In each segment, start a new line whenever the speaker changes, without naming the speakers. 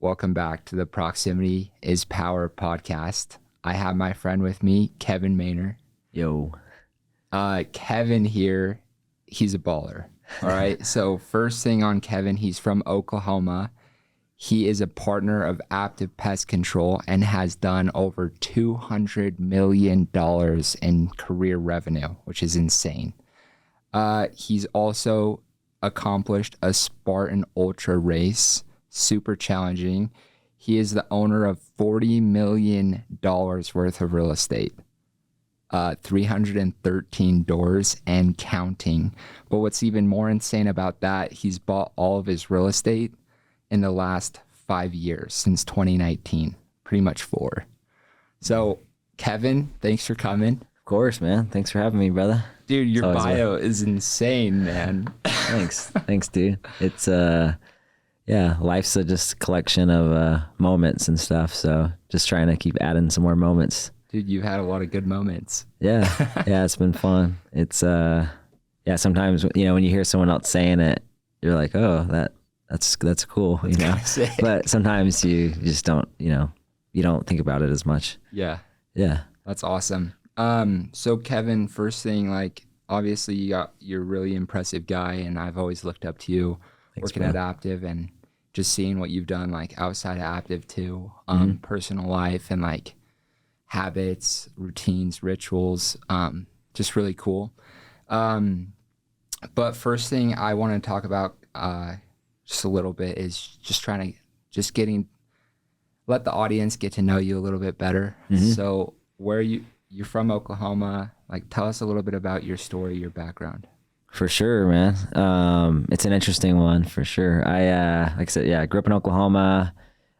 Welcome back to the Proximity is Power podcast. I have my friend with me, Kevin Mehner.
Yo.
Kevin here, he's a baller. All right. So first thing on Kevin, he's from Oklahoma. He is a partner of Aptive Pest Control and has done over $200 million in career revenue, which is insane. He's also accomplished a Spartan Ultra race, super challenging. He is the owner of $40 million worth of real estate, 313 doors and counting. But what's even more insane about that, he's bought all of his real estate in the last 5 years, since 2019, pretty much 4. So Kevin, thanks for coming.
Of course, man. Thanks for having me, brother.
Dude, your bio is insane, man.
Thanks, dude. It's life's just a collection of moments and stuff. So just trying to keep adding some more moments.
Dude, you've had a lot of good moments.
Yeah, it's been fun. It's sometimes when you hear someone else saying it, you're like, oh, that's cool, But sometimes you just don't, you don't think about it as much.
Yeah. That's awesome. So Kevin, first thing, obviously you're a really impressive guy, and I've always looked up to you. Thanks, working man. At Aptive and just seeing what you've done outside of Aptive too, personal life and habits, routines, rituals, just really cool. But first thing I want to talk about just a little bit is just trying to let the audience get to know you a little bit better. So where you're from Oklahoma, tell us a little bit about your story, your background.
For sure, man. It's an interesting one for sure. I I grew up in Oklahoma.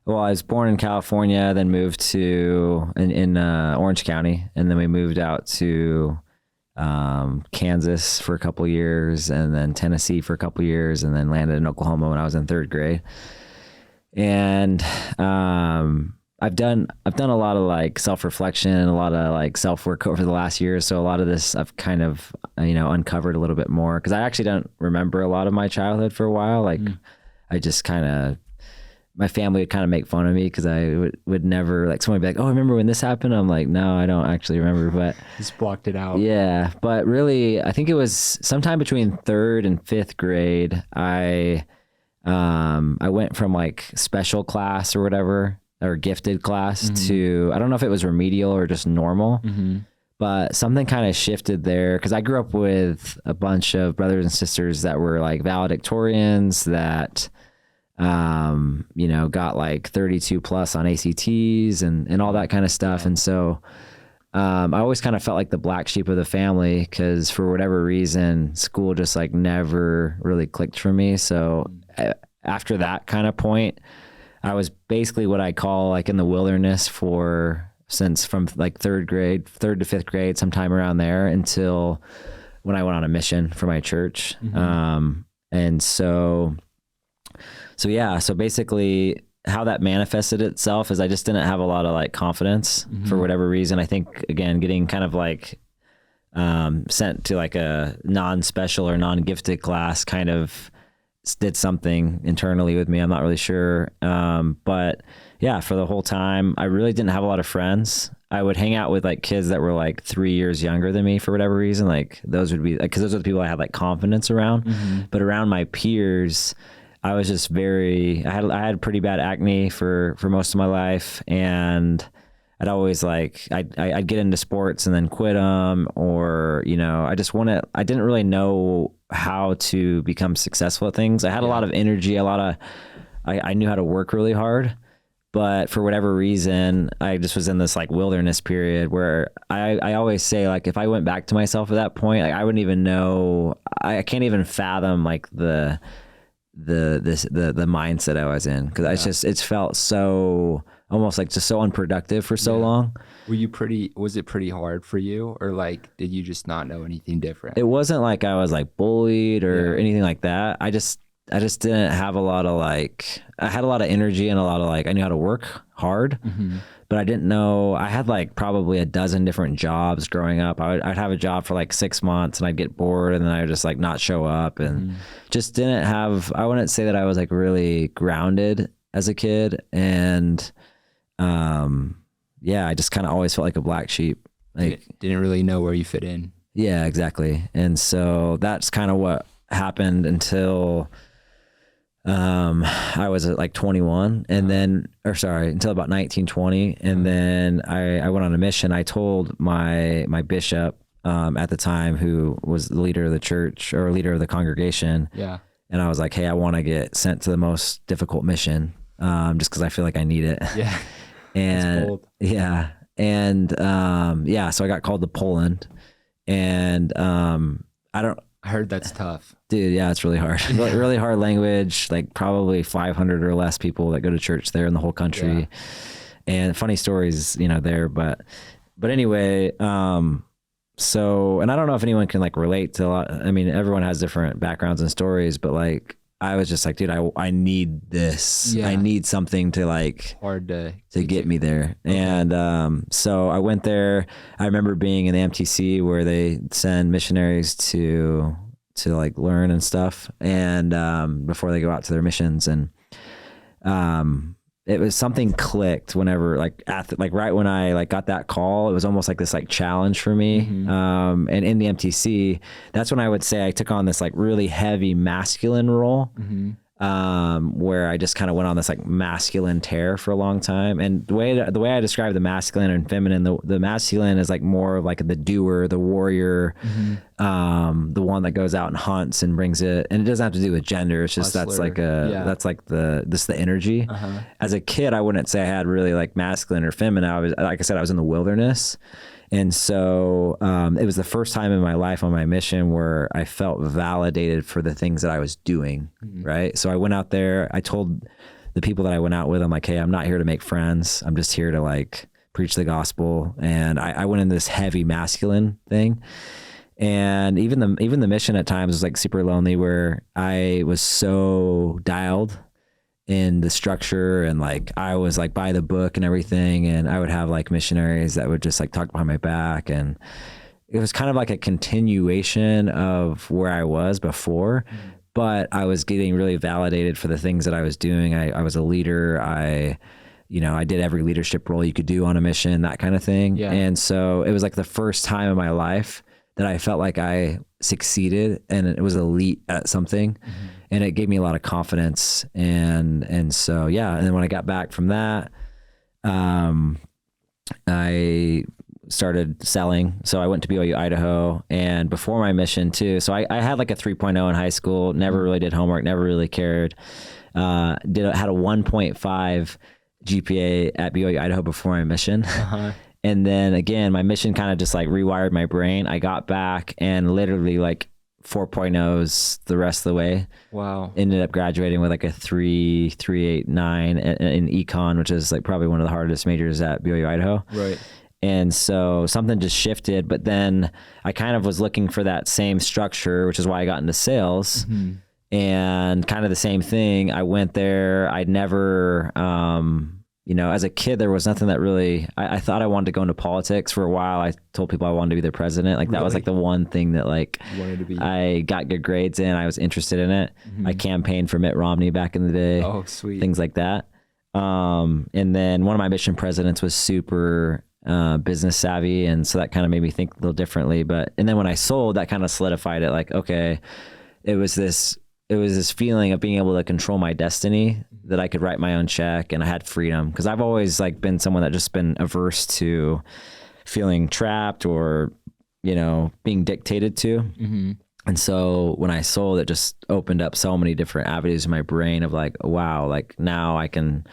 Well, I was born in California, then moved to in Orange County, and then we moved out to Kansas for a couple of years, and then Tennessee for a couple of years, and then landed in Oklahoma when I was in 3rd grade. And I've done a lot of self-reflection and a lot of self-work over the last year. So a lot of this I've kind of, uncovered a little bit more, because I actually don't remember a lot of my childhood for a while. I just kind of, my family would kind of make fun of me because I would never, someone would be like, oh, remember when this happened? I'm like, no, I don't actually remember, but
just blocked it out.
Yeah. But really, I think it was sometime between 3rd and 5th grade. I went from special class or whatever, or gifted class to, I don't know if it was remedial or just normal, but something kind of shifted there, because I grew up with a bunch of brothers and sisters that were valedictorians that, got 32 plus on ACTs and all that kind of stuff. And so I always kind of felt like the black sheep of the family, because for whatever reason, school just like really clicked for me. So after that kind of point, I was basically what I call like in the wilderness since from like third to 5th grade, sometime around there, until when I went on a mission for my church. And so basically how that manifested itself is I just didn't have a lot of like confidence for whatever reason. I think, again, getting kind of like sent to like a non-special or non-gifted class kind of did something internally with me. I'm not really sure. But yeah, for the whole time, I really didn't have a lot of friends. I would hang out with like kids that were like 3 years younger than me for whatever reason. Like those would be because those are the people I had like confidence around. But around my peers, I was just I had pretty bad acne for most of my life, and I'd always I'd get into sports and then quit them, or I didn't really know how to become successful at things. I had a lot of energy, I knew how to work really hard, but for whatever reason, I just was in this like wilderness period where I always say, like, if I went back to myself at that point, I wouldn't even know. I can't even fathom like the mindset I was in, because it's felt so almost like just so unproductive for so long.
Was it pretty hard for you, or like did you just not know anything different?
It wasn't like I was like bullied or anything like that. I just didn't have a lot of I had a lot of energy and a lot of I knew how to work hard, but I didn't know. I had like probably a dozen different jobs growing up. I'd have a job for like 6 months and I'd get bored, and then I would just like not show up, and just didn't have, I wouldn't say that I was like really grounded as a kid. And, yeah, I just kind of always felt like a black sheep. Like,
didn't really know where you fit in.
yeah, exactly. And so that's kind of what happened until, I was at like 21 and then, or sorry, until about 19, 20. And then I went on a mission. I told my bishop, at the time, who was the leader of the church or leader of the congregation.
Yeah.
And I was like, hey, I want to get sent to the most difficult mission, just cause I feel like I need it.
Yeah.
And yeah. And, yeah, so I got called to Poland and,
I heard that's tough.
Dude, yeah, it's really hard. Really hard language, like probably 500 or less people that go to church there in the whole country. Yeah. And funny stories, there, but anyway, so, and I don't know if anyone can like relate to a lot. I mean, everyone has different backgrounds and stories, but like, I was just like, dude, I need this. Yeah. I need something to like,
hard
to get me there. Okay. And, so I went there. I remember being in the MTC where they send missionaries to like learn and stuff. And, before they go out to their missions, and, it was something clicked whenever like right when I like got that call, it was almost like this like challenge for me. Mm-hmm. And in the MTC, that's when I would say I took on this like really heavy masculine role. Mm-hmm. Where I just kind of went on this like masculine tear for a long time. And the way I describe the masculine and feminine, the masculine is like more of like the doer, the warrior, mm-hmm. The one that goes out and hunts and brings it. And it doesn't have to do with gender. It's just, that's like the energy. Uh-huh. As a kid, I wouldn't say I had really like masculine or feminine. I was, like I said, I was in the wilderness. And so, it was the first time in my life on my mission where I felt validated for the things that I was doing. Mm-hmm. Right. So I went out there, I told the people that I went out with, I'm like, hey, I'm not here to make friends. I'm just here to like preach the gospel. And I went in this heavy masculine thing. And even the mission at times was like super lonely, where I was so dialed in the structure, and like I was like by the book and everything, and I would have like missionaries that would just like talk behind my back, and it was kind of like a continuation of where I was before. Mm-hmm. But I was getting really validated for the things that I was doing. I was a leader. I did every leadership role you could do on a mission, that kind of thing. Yeah. And so it was like the first time in my life that I felt like I succeeded and it was elite at something. Mm-hmm. And it gave me a lot of confidence. And so, yeah. And then when I got back from that, I started selling. So I went to BYU, Idaho, and before my mission too. So I had like a 3.0 in high school, never really did homework, never really cared. Had a 1.5 GPA at BYU, Idaho before my mission. Uh-huh. And then again, my mission kind of just like rewired my brain. I got back and literally like 4.0s the rest of the way. Wow. Ended up graduating with like a 3.89 in econ, which is like probably one of the hardest majors at BYU, Idaho. Right. And so something just shifted, but then I kind of was looking for that same structure, which is why I got into sales. Mm-hmm. And kind of the same thing. I went there. I'd never, as a kid, there was nothing that really, I thought I wanted to go into politics for a while. I told people I wanted to be their president. Like that was like the one thing that like I got good grades in. I was interested in it. Mm-hmm. I campaigned for Mitt Romney back in the day. Oh, sweet. Things like that. And then one of my mission presidents was super business savvy. And so that kind of made me think a little differently. And then when I sold, that kind of solidified it. Like, okay, it was this feeling of being able to control my destiny, that I could write my own check and I had freedom. Cause I've always like been someone that just been averse to feeling trapped or, being dictated to. Mm-hmm. And so when I sold, it just opened up so many different avenues in my brain of like, wow, like now I can,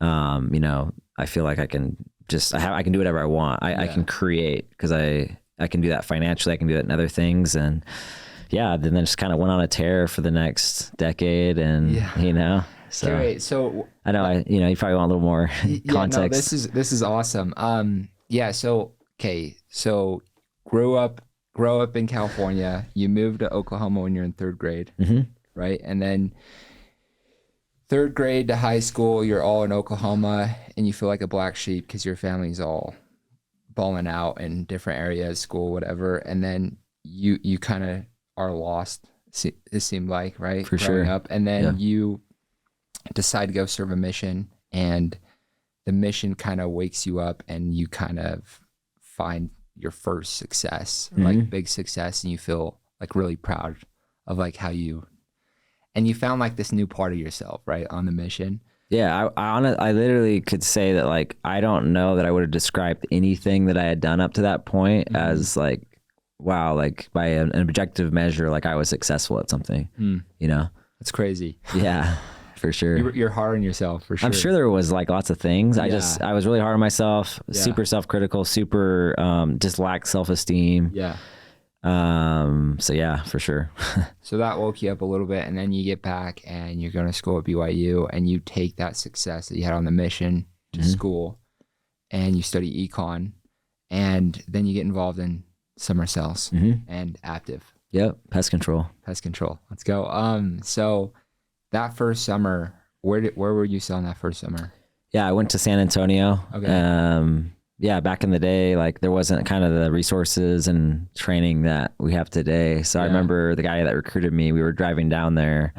I feel like I can just, I can do whatever I want. I can create, cause I can do that financially. I can do that in other things. And yeah, then just kind of went on a tear for the next decade, and so. Great. So I know you probably want a little more context.
No, this is awesome. So grow up in California. You moved to Oklahoma when you're in third grade, mm-hmm. right? And then third grade to high school, you're all in Oklahoma, and you feel like a black sheep because your family's all balling out in different areas, school, whatever, and then you kind of are lost, it seemed like, right?
For sure.
Up. And then you decide to go serve a mission, and the mission kind of wakes you up and you kind of find your first success, or like big success, and you feel like really proud of like how you, and you found like this new part of yourself, right, on the mission.
Yeah, I literally could say that like I don't know that I would have described anything that I had done up to that point as like, wow, like by an objective measure, like I was successful at something, you know?
That's crazy.
Yeah, for sure.
You're hard on yourself, for sure.
I'm sure there was like lots of things. I was really hard on myself, super self-critical, super just lacked self-esteem.
Yeah.
So yeah, for sure.
So that woke you up a little bit, and then you get back and you're going to school at BYU, and you take that success that you had on the mission to school, and you study econ, and then you get involved in summer cells and Aptive.
Yep. Pest control.
Pest control. Let's go. So that first summer, where were you selling that first summer?
Yeah, I went to San Antonio.
Okay.
Yeah, back in the day, like there wasn't kind of the resources and training that we have today. So I remember the guy that recruited me, we were driving down there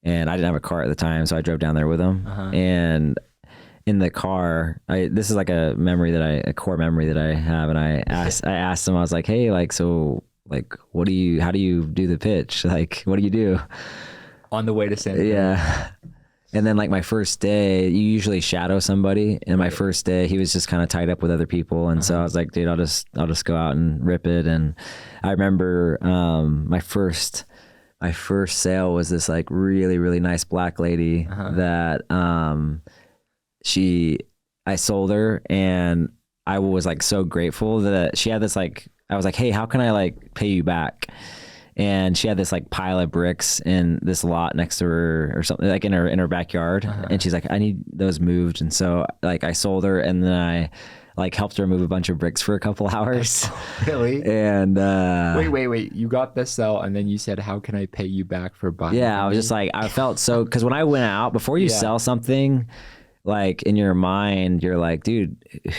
and I didn't have a car at the time. So I drove down there with him and in the car, this is like a core memory that I have. And I asked him, I was like, hey, like, so like, how do you do the pitch? Like, what do you do?
On the way to San Antonio.
Yeah. And then like my first day, you usually shadow somebody. And my first day, he was just kind of tied up with other people. And so I was like, dude, I'll just go out and rip it. And I remember my first sale was this like really, really nice black lady that I sold her, and I was like so grateful that she had this like, I was like, hey, how can I like pay you back? And she had this like pile of bricks in this lot next to her or something, like in her backyard. And she's like, I need those moved. And so like I sold her, and then I like helped her move a bunch of bricks for a couple hours.
Really?
And
wait, you got the sell, and then you said, how can I pay you back for buying?
Yeah, I was just like, I felt so, because when I went out, before you sell something, like in your mind, you're like, dude,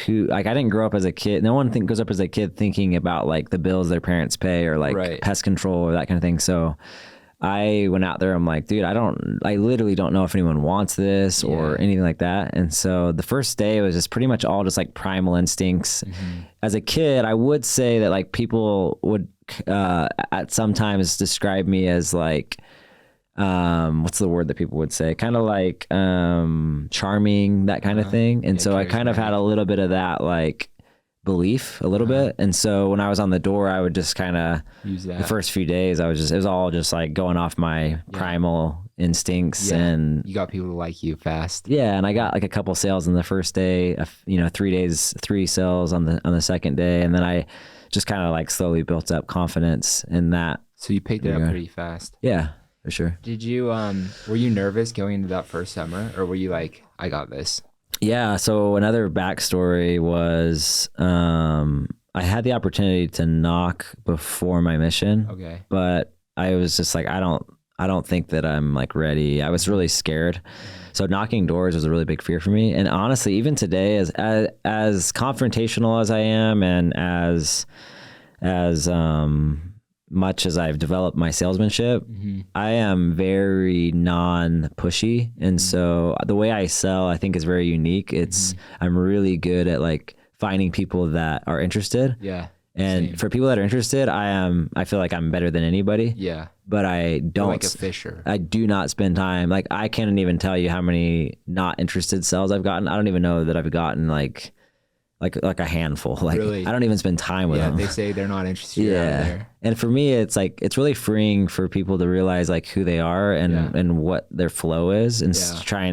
like I didn't grow up as a kid. No one goes up as a kid thinking about like the bills their parents pay or like pest control or that kind of thing. So I went out there, I'm like, dude, I literally don't know if anyone wants this or anything like that. And so the first day was just pretty much all just like primal instincts. As a kid, I would say that like people would at sometimes describe me as like, what's the word that people would say? Kind of like charming, that kind of thing. And so I kind of had a little bit of that like belief a little bit. And so when I was on the door, I would just kind of use that. The first few days, it was all just like going off my primal instincts. And
you got people to like you fast.
Yeah. And I got like a couple sales on the first day, 3 sales on the second day. And then I just kind of like slowly built up confidence in that.
So you picked it up pretty fast.
Yeah. For sure.
Did you, were you nervous going into that first summer, or were you like, I got this?
Yeah. So another backstory was, I had the opportunity to knock before my mission.
Okay. But
I was just like, I don't think that I'm like ready. I was really scared. So knocking doors was a really big fear for me. And honestly, even today, as confrontational as I am, and as much as I've developed my salesmanship, I am very non-pushy. And so the way I sell, I think, is very unique. I'm really good at like finding people that are interested.
Yeah.
And for people that are interested, I feel like I'm better than anybody.
Yeah.
But I don't,
you're like a fisher.
I do not spend time. Like I can't even tell you how many not interested sales I've gotten. I don't even know that I've gotten like a handful. Like really? I don't even spend time with them.
They say they're not interested out there.
And for me, it's like, it's really freeing for people to realize like who they are and what their flow is, and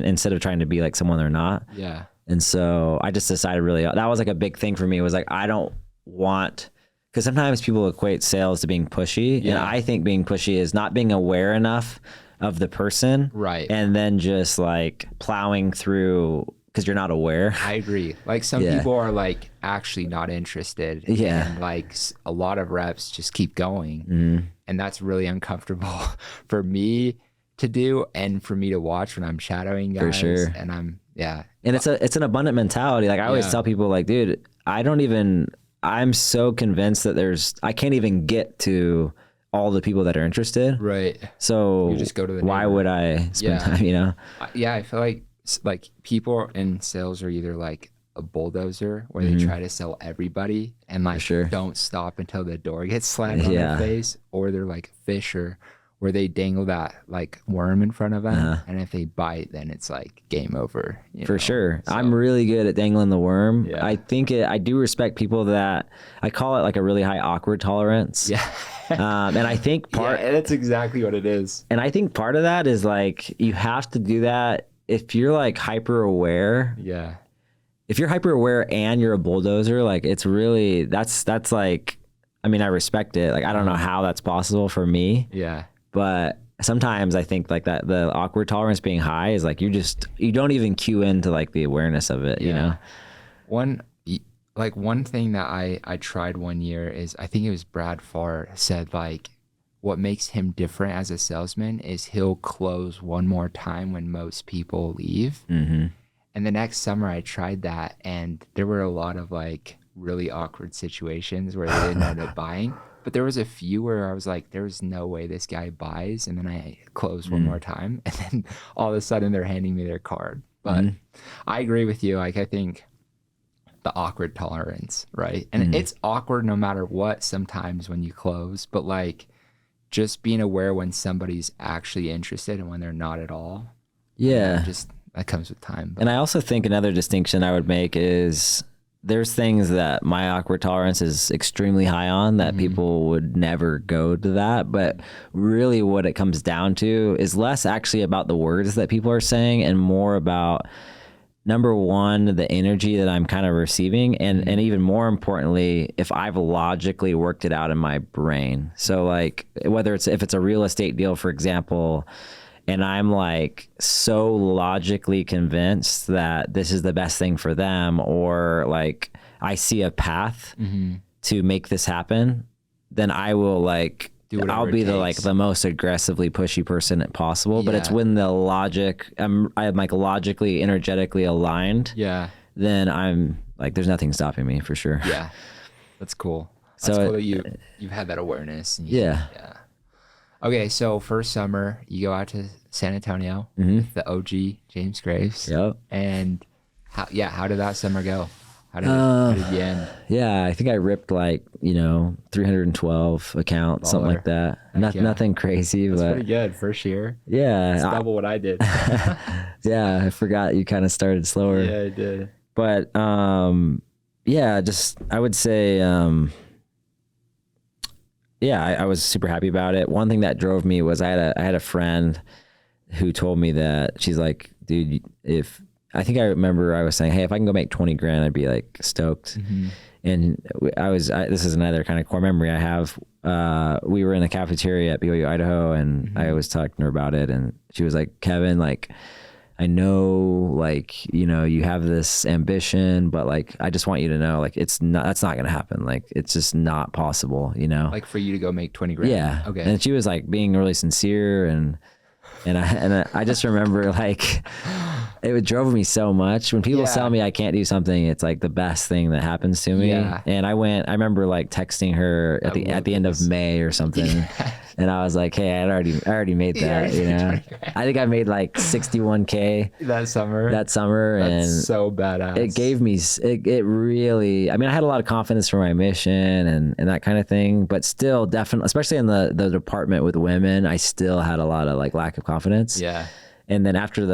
instead of trying to be like someone they're not.
Yeah.
And so I just decided that was like a big thing for me, was like, I don't want, because sometimes people equate sales to being pushy. And I think being pushy is not being aware enough of the person.
Right.
And then just like plowing through, because you're not aware.
I agree. Like some people are like actually not interested.
Yeah.
And like a lot of reps just keep going. And that's really uncomfortable for me to do, and for me to watch when I'm shadowing guys.
For sure.
And And
it's an abundant mentality. Like I always tell people like, dude, I'm so convinced that I can't even get to all the people that are interested.
Right.
So
You just go to the
why
neighbor.
would I spend time, you know?
Yeah, I feel like people in sales are either like a bulldozer where they try to sell everybody and like
sure.
don't stop until the door gets slammed on their face, or they're like a fisher where they dangle that like worm in front of them, and if they bite, then it's like game over.
For sure. So, I'm really good at dangling the worm. Yeah. I think I do respect people that, I call it like a really high awkward tolerance.
Yeah.
And I think
that's exactly what it is.
And I think part of that is like, you have to do that if you're like hyper aware.
Yeah.
If you're hyper aware and you're a bulldozer, like it's really, that's like, I mean, I respect it. Like, I don't know how that's possible for me.
Yeah.
But sometimes I think like that the awkward tolerance being high is like you don't even cue into like the awareness of it, you know? One
thing that I tried one year is, I think it was Brad Farr said like, what makes him different as a salesman is he'll close one more time when most people leave.
Mm-hmm.
And the next summer I tried that, and there were a lot of like really awkward situations where they didn't end up buying. But there was a few where I was like, there's no way this guy buys. And then I closed one more time. And then all of a sudden they're handing me their card. But I agree with you. Like, I think the awkward tolerance, right? And it's awkward no matter what sometimes when you close. But like, just being aware when somebody's actually interested and when they're not at all.
Yeah.
That comes with time. But.
And I also think another distinction I would make is, there's things that my awkward tolerance is extremely high on that people would never go to that. But really what it comes down to is less actually about the words that people are saying and more about, number one, the energy that I'm kind of receiving. And even more importantly, if I've logically worked it out in my brain. So like if it's a real estate deal, for example, and I'm like so logically convinced that this is the best thing for them, or like I see a path to make this happen, then I will like, I'll be the most aggressively pushy person possible. But it's when the logic, I'm like logically, energetically aligned.
Yeah.
Then I'm like, there's nothing stopping me for sure.
Yeah. That's cool. That's cool that you've had that awareness. And yeah. Okay, so first summer, you go out to San Antonio with the OG James Graves.
Yep.
And how did that summer go? How did you end?
Yeah, I think I ripped like 312 accounts, something like that. Nothing crazy,
That's
but
pretty good first year.
Yeah,
it's double what I did.
Yeah, I forgot you kind of started slower.
Yeah, I did.
But I would say. I was super happy about it. One thing that drove me was I had a friend who told me that, she's like, dude, I think I remember I was saying, hey, if I can go make 20 grand, I'd be like stoked. And this is another kind of core memory I have. We were in the cafeteria at BYU, Idaho, and I was talking to her about it. And she was like, Kevin, like, I know, like, you have this ambition, but like, I just want you to know, like, that's not going to happen. Like, it's just not possible, Like
for you to go make 20 grand.
Yeah.
Okay.
And she was like being really sincere, and I just remember like, it drove me so much when people tell me I can't do something. It's like the best thing that happens to me.
Yeah.
And I remember like texting her at the end of May or something. And I was like, hey, I already made that, I think I made like 61K that summer.
That's
and
so badass.
It gave me, it really, I mean, I had a lot of confidence for my mission and that kind of thing, but still definitely, especially in the department with women, I still had a lot of like lack of confidence.
Yeah.
And then after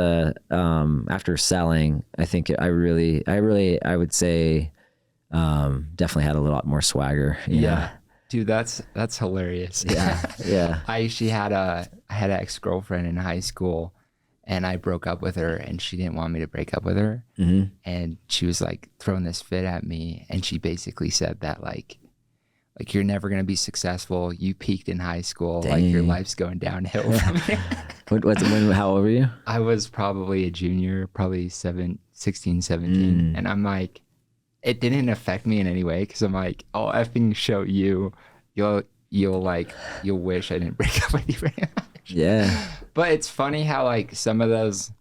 selling, I think I would say, definitely had a lot more swagger.
Yeah. Dude, that's hilarious.
Yeah. Yeah.
I actually had an ex-girlfriend in high school, and I broke up with her, and she didn't want me to break up with her. And she was like throwing this fit at me, and she basically said that like you're never going to be successful. You peaked in high school.
Dang.
Like your life's going downhill from here.
How old were you?
I was probably a junior, probably 16, 17. And I'm like, it didn't affect me in any way, because I'm like, I'll effing show you. You'll wish I didn't break up with you very much.
Yeah.
But it's funny how like some of those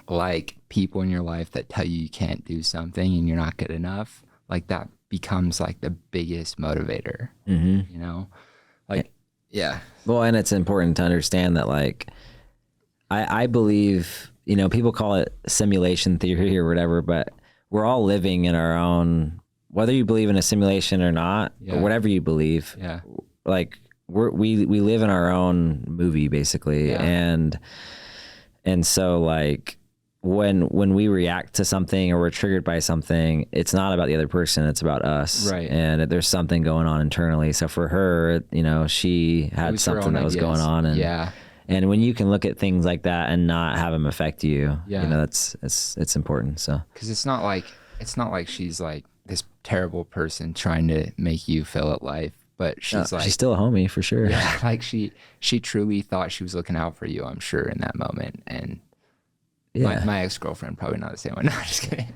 like people in your life that tell you can't do something and you're not good enough, like that becomes like the biggest motivator. Like Yeah.
Well, and it's important to understand that, like, I believe, you know, people call it simulation theory or whatever, but we're all living in our own, whether you believe in a simulation or not, or whatever you believe, like we live in our own movie basically. And so like when we react to something or we're triggered by something, it's not about the other person, it's about us.
Right.
And there's something going on internally. So for her, you know, she had something that was going on, and when you can look at things like that and not have them affect you, you know, it's important. So, cause
it's not like she's like this terrible person trying to make you fail at life, but she's
still a homie for sure.
Yeah. Like she truly thought she was looking out for you, I'm sure, in that moment. And my ex-girlfriend, probably not the same one. No, just kidding.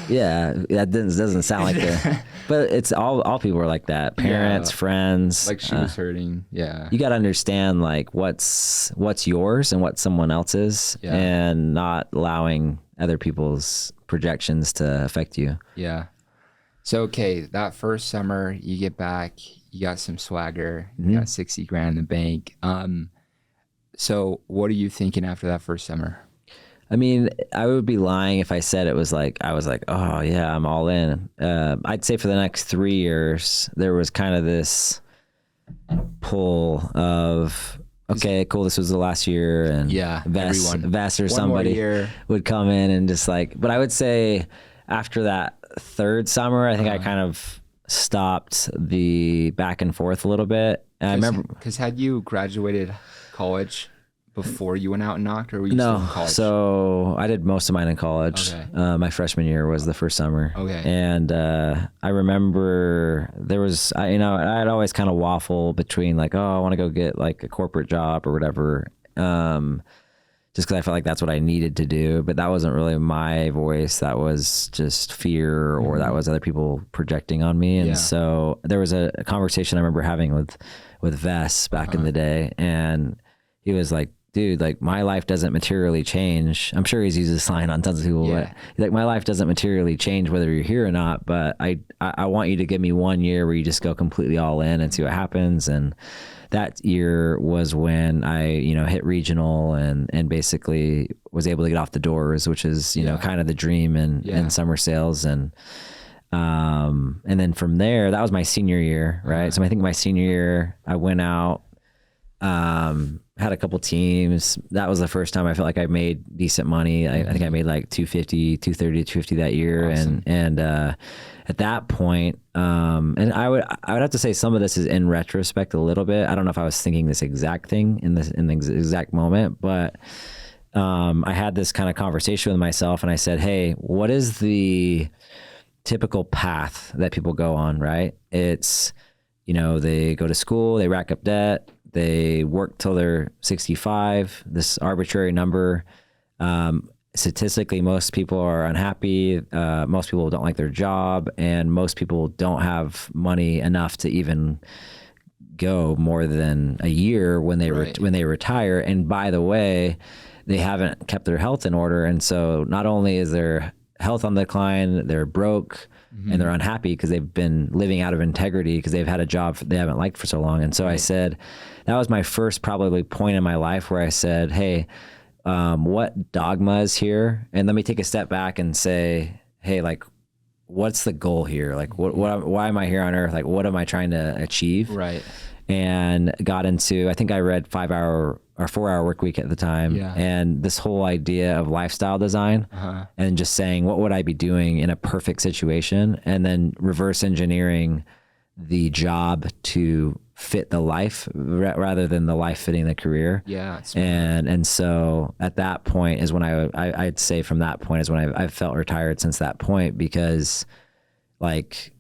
Yeah, that doesn't sound like that. But it's all people are like that. Parents, friends.
Like she was hurting. Yeah.
You got to understand like what's yours and what's someone else's, and not allowing other people's projections to affect you. Yeah.
So, okay, that first summer you get back, you got some swagger, you got 60 grand in the bank. So what are you thinking after that first summer?
I mean, I would be lying if I said it was like, I was like, oh yeah, I'm all in. I'd say for the next 3 years, there was kind of this pull of, okay, cool, this was the last year. And Vess or somebody would come in and just like, but I would say after that third summer, I think I kind of stopped the back and forth a little bit. And I remember,
because had you graduated college before you went out and knocked, or were you still in college?
So I did most of mine in college. Okay. My freshman year was the first summer. Okay. And I remember there was, I'd always kind of waffle between like, oh, I want to go get like a corporate job or whatever, just because I felt like that's what I needed to do. But that wasn't really my voice. That was just fear, or that was other people projecting on me. And so there was a conversation I remember having with Vess back in the day, and he was like, dude, like my life doesn't materially change. I'm sure he's used this line on tons of people, but like my life doesn't materially change whether you're here or not. But I want you to give me 1 year where you just go completely all in and see what happens. And that year was when I, hit regional and basically was able to get off the doors, which is, kind of the dream in summer sales. And then from there, that was my senior year. Right. So I think my senior year, I went out, had a couple teams. That was the first time I felt like I made decent money. I think I made like 250 that year. Awesome. And at that point, and I would have to say some of this is in retrospect a little bit. I don't know if I was thinking this exact thing in the exact moment, but I had this kind of conversation with myself, and I said, hey, what is the typical path that people go on, right? It's, they go to school, they rack up debt, they work till they're 65, this arbitrary number. Statistically, most people are unhappy. Most people don't like their job, and most people don't have money enough to even go more than a year when they when they retire. And by the way, they haven't kept their health in order. And so not only is their health on the decline, they're broke, and they're unhappy because they've been living out of integrity because they've had a job they haven't liked for so long. And so I said, that was my first probably point in my life where I said, hey, what dogma is here? And let me take a step back and say, hey, like, what's the goal here? Like, why am I here on earth? Like, what am I trying to achieve? Right. And got into, I think I read 4-hour work week at the time. Yeah. And this whole idea of lifestyle design and just saying, what would I be doing in a perfect situation? And then reverse engineering the job to fit the life rather than the life fitting the career. Yeah. And so at that point is when I'd say from that point is when I felt retired since that point, because like,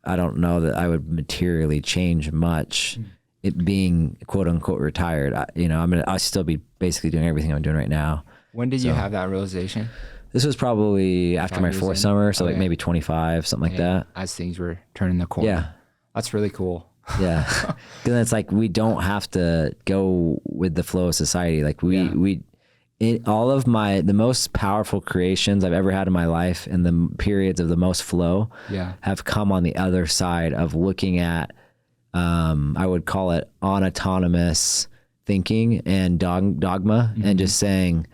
I don't know that I would materially change much it being quote unquote retired. I'll still be basically doing everything I'm doing right now.
When did you have that realization?
This was probably after my fourth summer. So like maybe 25, something like that.
As things were turning the corner. Yeah. That's really cool.
Yeah. Cause it's like, we don't have to go with the flow of society. Like all of the most powerful creations I've ever had in my life and the periods of the most flow have come on the other side of looking at I would call it unautonomous thinking and dogma, and just saying,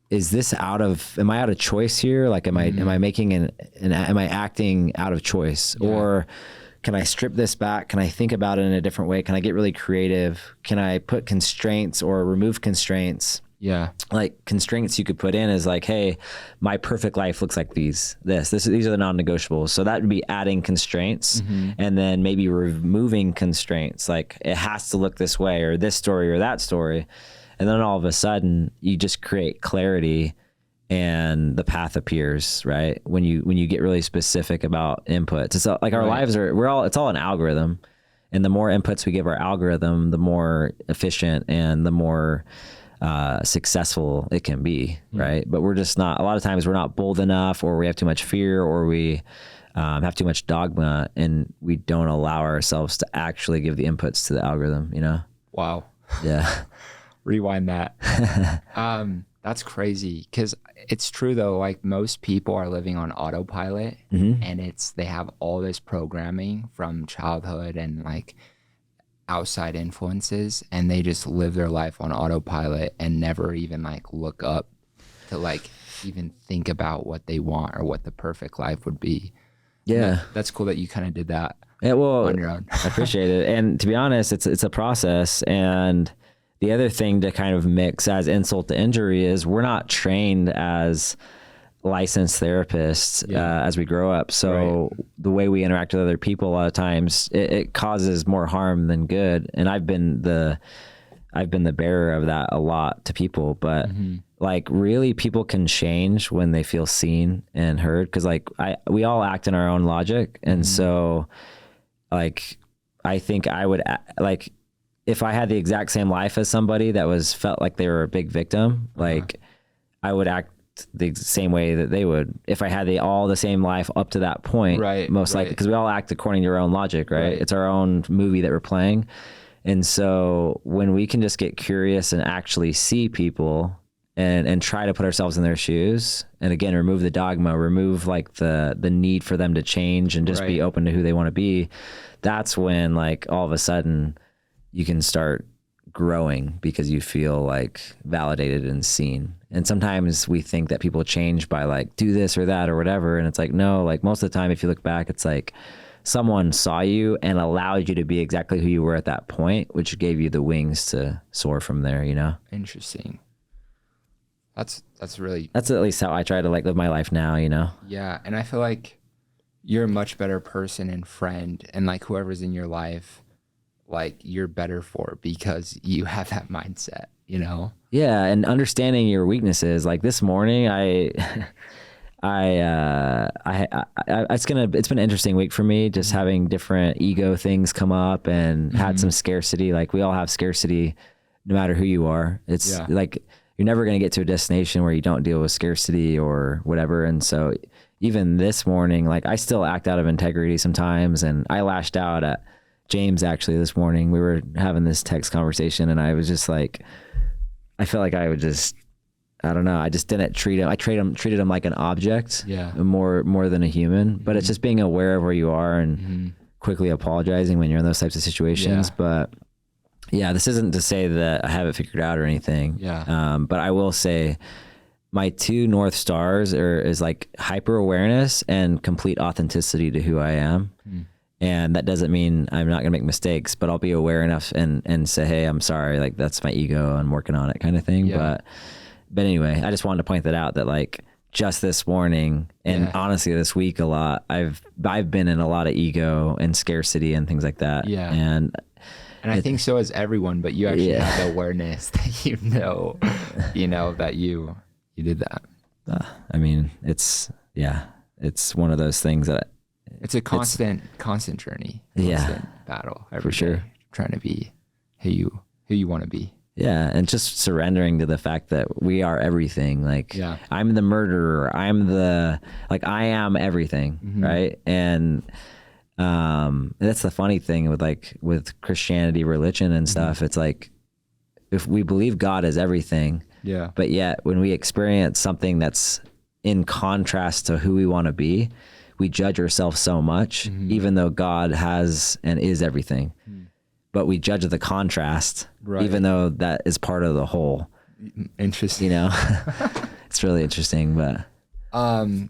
is this am I out of choice here? Like, am I making am I acting out of choice? Or can I strip this back? Can I think about it in a different way? Can I get really creative? Can I put constraints or remove constraints?
Yeah.
Like constraints you could put in is like, hey, my perfect life looks like these are the non-negotiables. So that would be adding constraints, and then maybe removing constraints. Like, it has to look this way, or this story or that story. And then all of a sudden you just create clarity and the path appears, right? When you get really specific about inputs. It's like our lives it's all an algorithm. And the more inputs we give our algorithm, the more efficient and the more successful it can be, right? But we're just not, a lot of times we're not bold enough, or we have too much fear, or we have too much dogma, and we don't allow ourselves to actually give the inputs to the algorithm, you know?
Wow.
Yeah.
Rewind that. That's crazy, because it's true though. Like, most people are living on autopilot, and they have all this programming from childhood and like outside influences, and they just live their life on autopilot and never even like look up to like even think about what they want or what the perfect life would be.
Yeah.
That's cool that you kind of did that
on
your own.
I appreciate it. And to be honest, it's a process. And the other thing to kind of mix as insult to injury is we're not trained as licensed therapists as we grow up. So the way we interact with other people, a lot of times it causes more harm than good. And I've been the bearer of that a lot to people, but like, really, people can change when they feel seen and heard. Cause like we all act in our own logic. And so like, I think I would like, if I had the exact same life as somebody that felt like they were a big victim, like I would act the same way that they would if I had all the same life up to that point, most likely, because we all act according to our own logic, right? It's our own movie that we're playing. And so when we can just get curious and actually see people and try to put ourselves in their shoes, and again, remove the dogma, remove like the need for them to change, and just be open to who they want to be, that's when like all of a sudden you can start growing, because you feel like validated and seen. And sometimes we think that people change by like, do this or that or whatever. And it's like, no, like most of the time, if you look back, it's like someone saw you and allowed you to be exactly who you were at that point, which gave you the wings to soar from there, you know?
Interesting. That's at
least how I try to like live my life now, you know?
Yeah. And I feel like you're a much better person and friend, and like whoever's in your life, like you're better for, because you have that mindset, you know?
Yeah. And understanding your weaknesses. Like this morning, it's been an interesting week for me, just having different ego things come up, and had some scarcity. Like we all have scarcity no matter who you are. It's like, you're never going to get to a destination where you don't deal with scarcity or whatever. And so even this morning, like I still act out of integrity sometimes. And I lashed out at James actually this morning. We were having this text conversation, and I was just like, I felt like I would just, I don't know. I just didn't treat him. I treated him like an object, more than a human. But it's just being aware of where you are and quickly apologizing when you're in those types of situations. But yeah, this isn't to say that I have it figured out or anything. But I will say my two North Stars is like hyper awareness and complete authenticity to who I am. And that doesn't mean I'm not gonna make mistakes, but I'll be aware enough and say, hey, I'm sorry. Like that's my ego. I'm working on it, kind of thing. But anyway, I just wanted to point that out, that like just this morning and honestly this week a lot, I've been in a lot of ego and scarcity and things like that. And
I think so is everyone, but you actually have the awareness that you know that you did that.
I mean, it's one of those things that
it's a constant journey, battle every day, trying to be who you want to be.
Yeah. And just surrendering to the fact that we are everything. Like I'm the murderer. I am everything. Right. And that's the funny thing with Christianity, religion and stuff. It's like, if we believe God is everything, but yet when we experience something that's in contrast to who we want to be, we judge ourselves so much, even though God has and is everything. but we judge the contrast,
Right.
even though that is part of the whole.
Interesting.
You know, it's really interesting. But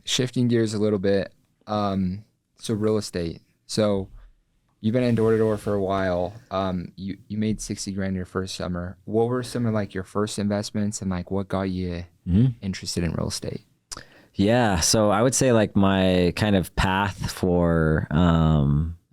shifting gears a little bit. So real estate. So you've been in door to door for a while. You made 60 grand your first summer. What were some of like your first investments, and like what got you interested in real estate?
yeah, so I would say like my kind of path for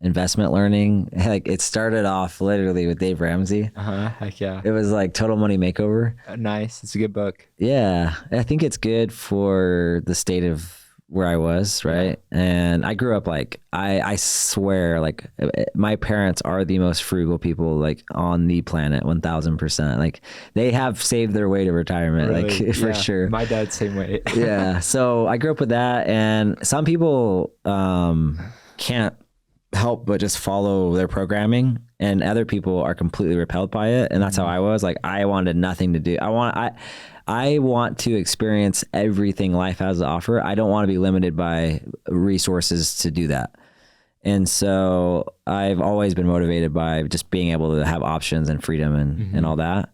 investment learning, like it started off literally with Dave Ramsey.
Heck yeah.
It was like Total Money Makeover.
Nice. It's a good book.
Yeah, I think it's good for the state of where I was, right? And I grew up like, I swear, like my parents are the most frugal people like on the planet, 1000%. Like they have saved their way to retirement,
Really?
like for
Yeah.
sure.
My dad's same way.
Yeah. So I grew up with that, and some people can't help but just follow their programming, and other people are completely repelled by it. And that's how I was. Like I wanted nothing to do. I want to experience everything life has to offer. I don't want to be limited by resources to do that. And so I've always been motivated by just being able to have options and freedom and all that.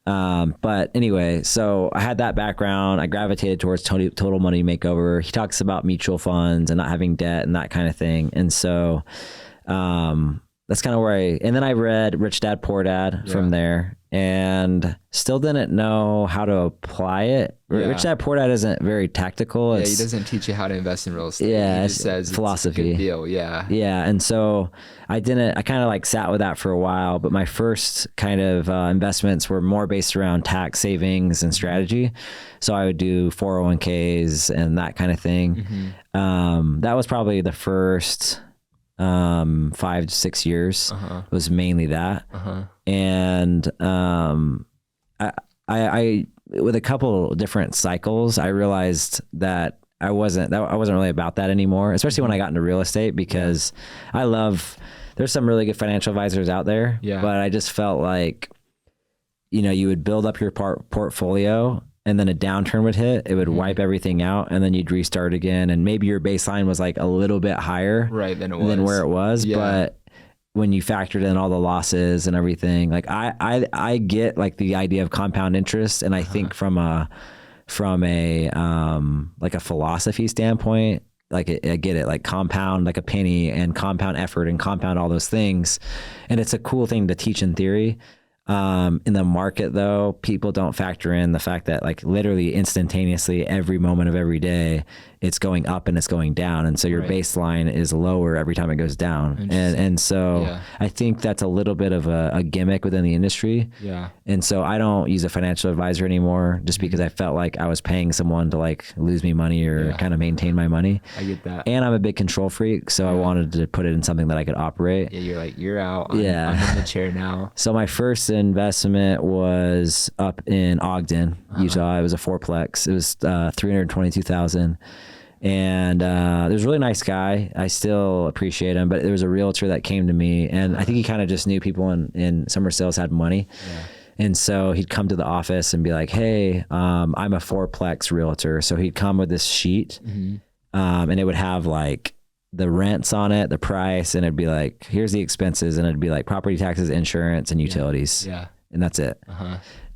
But anyway, so I had that background. I gravitated towards Total Money Makeover. He talks about mutual funds and not having debt and that kind of thing. And so that's kind of where and then I read Rich Dad Poor Dad from there, and still didn't know how to apply it. Rich Dad Poor Dad isn't very tactical.
He doesn't teach you how to invest in real estate.
Yeah,
He just says
philosophy.
It's a good deal. Yeah.
Yeah. And so I kind of like sat with that for a while, but my first kind of investments were more based around tax savings and strategy. So I would do 401ks and that kind of thing. That was probably the first 5 to 6 years was mainly that. And I with a couple different cycles, I realized that I wasn't really about that anymore, especially when I got into real estate, because there's some really good financial advisors out there, but I just felt like, you would build up your portfolio, and then a downturn would hit, it would wipe everything out, and then you'd restart again. And maybe your baseline was like a little bit higher than where it was. But when you factored in all the losses and everything, like I get like the idea of compound interest. And I think from a like a philosophy standpoint, like I get it, like compound like a penny and compound effort and compound all those things. And it's a cool thing to teach in theory. In the market though, people don't factor in the fact that like literally instantaneously every moment of every day, it's going up and it's going down. And so your baseline is lower every time it goes down. And so I think that's a little bit of a gimmick within the industry. Yeah. And so I don't use a financial advisor anymore, just because I felt like I was paying someone to like lose me money or kind of maintain my money.
I get that.
And I'm a big control freak. So I wanted to put it in something that I could operate.
Yeah. You're like, you're out. I'm in the chair now.
So my first investment was up in Ogden, Utah. It was a fourplex. It was $322,000. And there was a really nice guy. I still appreciate him, but there was a realtor that came to me, and I think he kind of just knew people in Summer Sales had money. And so he'd come to the office and be like, hey, I'm a fourplex realtor. So he'd come with this sheet, and it would have like the rents on it, the price, and it'd be like, here's the expenses. And it'd be like property taxes, insurance, and utilities. And that's it.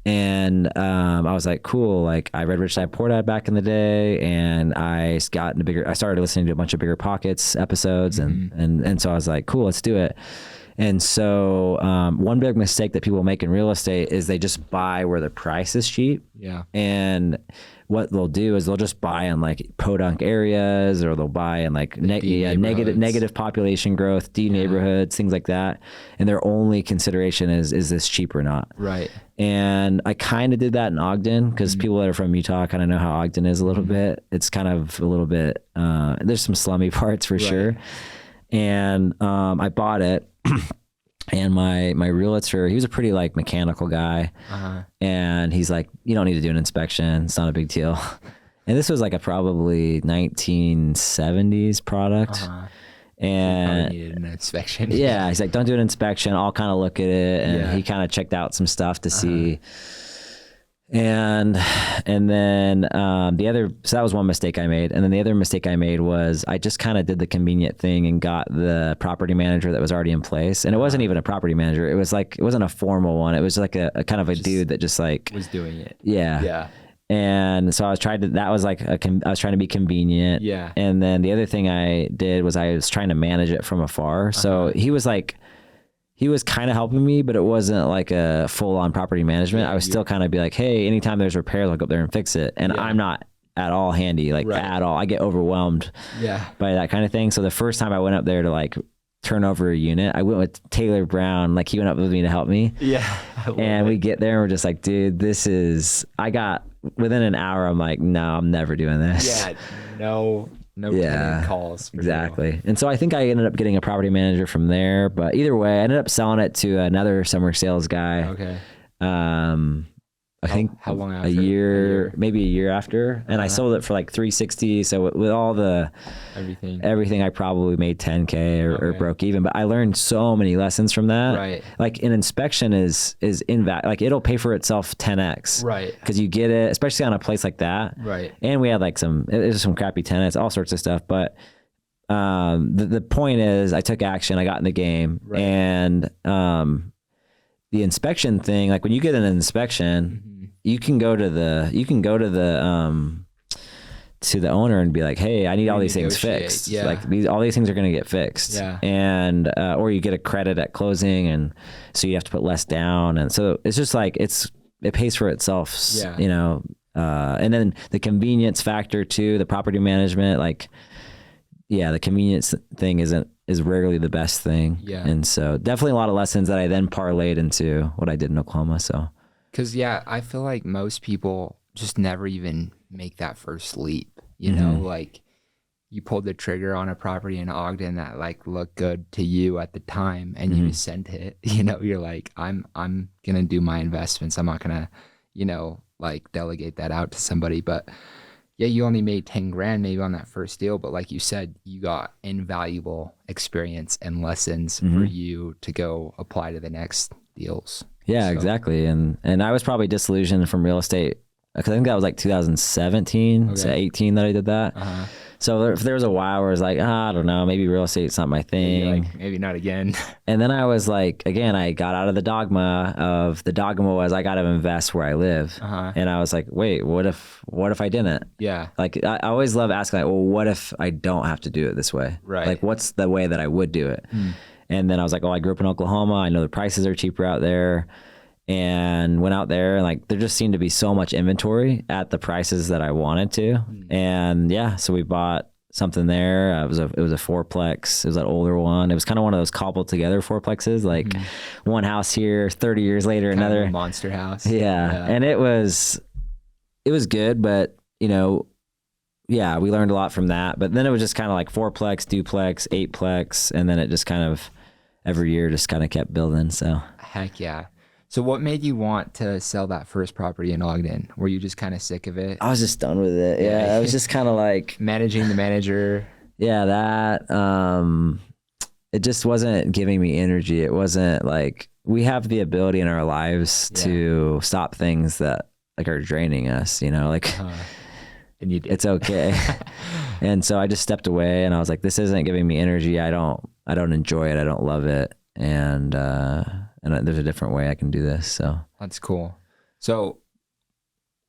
And I was like, cool. Like I read Rich Dad Poor Dad back in the day, and I started listening to a bunch of Bigger Pockets episodes, and so I was like, cool, let's do it. And so one big mistake that people make in real estate is they just buy where the price is cheap. And what they'll do is they'll just buy in like podunk areas, or they'll buy in like negative population growth, D neighborhoods, things like that. And their only consideration is this cheap or not? Right. And I kind of did that in Ogden, because people that are from Utah kind of know how Ogden is a little bit. It's kind of a little bit, there's some slummy parts for sure. And I bought it. And my realtor, he was a pretty like mechanical guy. And he's like, you don't need to do an inspection. It's not a big deal. And this was like a probably 1970s product. And
needed an inspection.
Yeah. He's like, don't do an inspection. I'll kind of look at it. And he kind of checked out some stuff to see. And then so that was one mistake I made. And then the other mistake I made was I just kind of did the convenient thing and got the property manager that was already in place. And it wasn't even a property manager. It was like, it wasn't a formal one. It was like a kind of a dude that just like
was doing it.
Yeah.
Yeah.
And so I was trying to be convenient.
Yeah.
And then the other thing I did was I was trying to manage it from afar. So he was kind of helping me, but it wasn't like a full on property management. I was still kind of be like, hey, anytime there's repairs, I'll go up there and fix it. And I'm not at all handy, at all. I get overwhelmed by that kind of thing. So the first time I went up there to like turn over a unit, I went with Taylor Brown. Like he went up with me to help me.
Yeah.
And we get there and we're just like, dude, within an hour, I'm like, no, I'm never doing this.
Yeah. No calls.
Exactly.
Real.
And so I think I ended up getting a property manager from there, but either way, I ended up selling it to another summer sales guy.
Okay.
I think
how long after?
a year, maybe a year after. And I sold it for like 360. So with all the everything, I probably made 10K or broke even, but I learned so many lessons from that.
Right.
Like an inspection is like it'll pay for itself 10X.
Right.
Cause you get it, especially on a place like that.
Right.
And we had like there's some crappy tenants, all sorts of stuff. But, the point is I took action, I got in the game and, the inspection thing, like when you get an inspection, you can go to the owner and be like, hey, I need all these things fixed.
Yeah.
Like all these things are going to get fixed.
Yeah.
And, or you get a credit at closing. And so you have to put less down. And so it's just like, it pays for itself, you know? And then the convenience factor too, the property management, like, the convenience thing is rarely the best thing.
Yeah.
And so definitely a lot of lessons that I then parlayed into what I did in Oklahoma. So,
cause I feel like most people just never even make that first leap, you know, like you pulled the trigger on a property in Ogden that like looked good to you at the time and you just sent it, you know, you're like, I'm going to do my investments. I'm not going to, you know, like delegate that out to somebody, but you only made 10 grand maybe on that first deal, but like you said, you got invaluable experience and lessons for you to go apply to the next deals.
Yeah, exactly. And I was probably disillusioned from real estate because I think that was like 2017 to 18 that I did that. So there was a while where I was like, I don't know, maybe real estate's not my thing.
Maybe not again.
And then I was like, again, I got out of the dogma was I got to invest where I live. And I was like, wait, what if I didn't?
Yeah.
Like I always love asking like, well, what if I don't have to do it this way?
Right.
Like what's the way that I would do it? And then I was like, I grew up in Oklahoma. I know the prices are cheaper out there. And went out there and like there just seemed to be so much inventory at the prices that I wanted to. And so we bought something there. It was a fourplex. It was an older one. It was kind of one of those cobbled together fourplexes, like one house here, 30 years later, kind another
monster house.
Yeah. And it was good, but you know, we learned a lot from that. But then it was just kind of like fourplex, duplex, eightplex, and then it just kind of every year just kind of kept building. So
heck yeah. So what made you want to sell that first property in Ogden? Were you just kind of sick of it?
I was just done with it. Yeah. I was just kind of like
managing the manager.
Yeah, that it just wasn't giving me energy. It wasn't like we have the ability in our lives to stop things that like are draining us, you know, like
and you did.
It's okay. And so I just stepped away and I was like, this isn't giving me energy. I don't enjoy it. I don't love it. And there's a different way I can do this. So
that's cool. So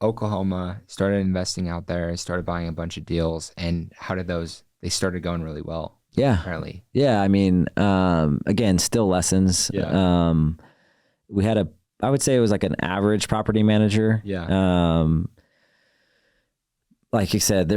Oklahoma, started investing out there, started buying a bunch of deals. And how did they started going really well.
Yeah.
Apparently.
Yeah. I mean, again, still lessons.
Yeah.
We had I would say it was like an average property manager.
Yeah.
Like you said,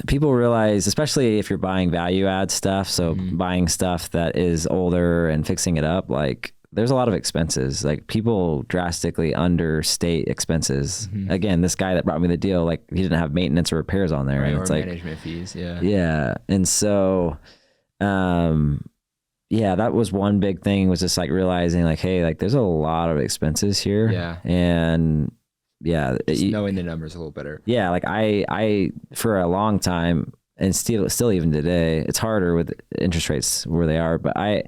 people realize, especially if you're buying value add stuff. So buying stuff that is older and fixing it up, like there's a lot of expenses. Like people drastically understate expenses. Again, this guy that brought me the deal, like he didn't have maintenance or repairs on there.
Right,
and
or
it's like
management fees. Yeah.
Yeah. And so, that was one big thing was just like realizing like, hey, like there's a lot of expenses here.
Yeah.
And
just knowing the numbers a little better.
Yeah. Like I for a long time and still even today, it's harder with interest rates where they are, but I